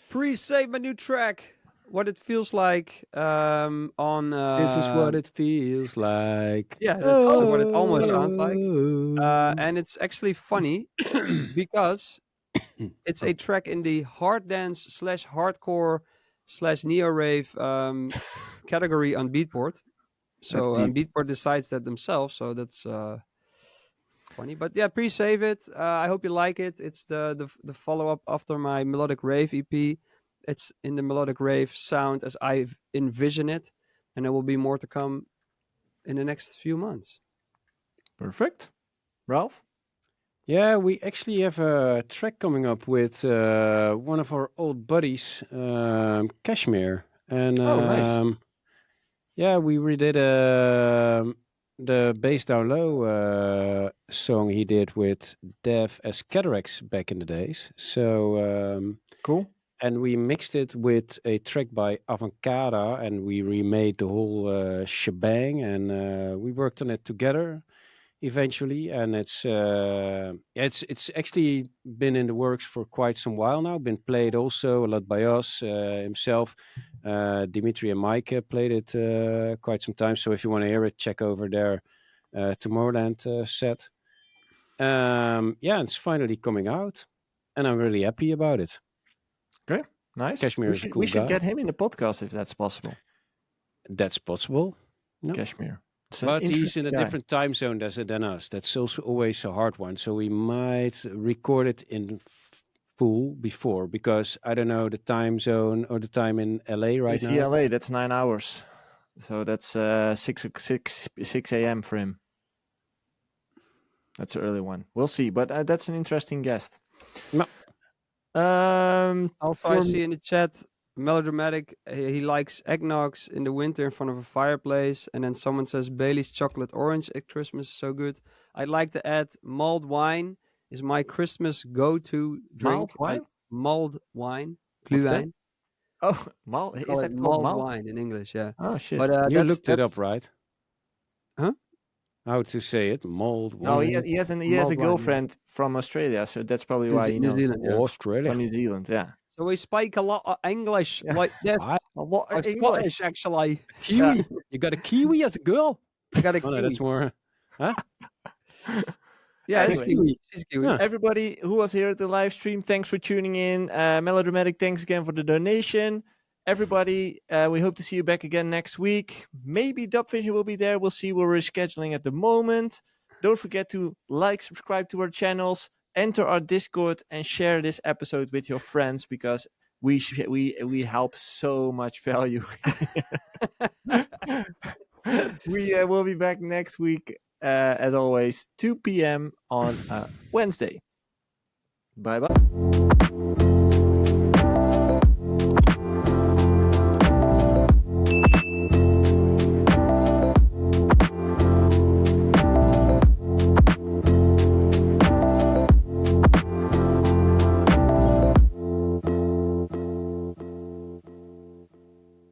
Pre-save my new track. What it feels like on. This is what it feels like. Yeah, that's what it almost sounds like. And it's actually funny because it's a track in the hard dance / hardcore / neo rave category on Beatport. So That's deep. Beatport decides that themselves. So that's funny. But yeah, pre-save it. I hope you like it. It's the follow-up after my melodic rave EP. It's in the melodic rave sound as I envision it, and there will be more to come in the next few months. Perfect. Ralph? Yeah, we actually have a track coming up with one of our old buddies, Kashmir. And Oh, nice. yeah, we redid the Bass Down Low song he did with Dev as Cataracts back in the days. So Cool. and we mixed it with a track by Avancada, and we remade the whole shebang, and we worked on it together eventually. And it's actually been in the works for quite some while now. Been played also a lot by us himself. Dimitri and Mike played it quite some time. So if you want to hear it, check over their Tomorrowland set. It's finally coming out, and I'm really happy about it. Okay, nice. Kashmir is a cool we should guy. get him in the podcast if that's possible. That's possible. No. Kashmir. But he's in a interesting guy. different time zone than us. That's also always a hard one. So we might record it in full before, because I don't know the time zone or the time in LA right It's now. LA, that's 9 hours. So that's 6 a.m. for him. That's an early one. We'll see, but that's an interesting guest. No. Also, I see in the chat, melodramatic. He likes eggnogs in the winter in front of a fireplace, and then someone says Bailey's chocolate orange at Christmas is so good. I'd like to add mulled wine is my Christmas go-to drink. Mulled wine? Mulled wine, What's that? glühwein. Oh, mulled. Is Call that it called mulled mulled? wine in English? Yeah. Oh shit! But You that's- looked it up, that's- right? Huh? How to say it? Mold No, wine. he has a Mulled wine, yeah. girlfriend from Australia, so that's probably why he New knows. Zealand, yeah. Australia. From New Zealand, yeah. So we speak a lot of English, Yeah. like this. I- A lot Like Scottish, actually. Kiwi. You got a Kiwi as a girl? I got a Oh, no, Kiwi. that's more. Yeah, it's Anyway. Kiwi. She's Kiwi. Yeah. Everybody who was here at the live stream, thanks for tuning in. Melodramatic, thanks again for the donation. Everybody, we hope to see you back again next week. Maybe Dubvision will be there. We'll see. We're rescheduling at the moment. Don't forget to like, subscribe to our channels, enter our Discord, and share this episode with your friends, because we help so much value. We will be back next week, as always, 2 p.m. on Wednesday. Bye bye.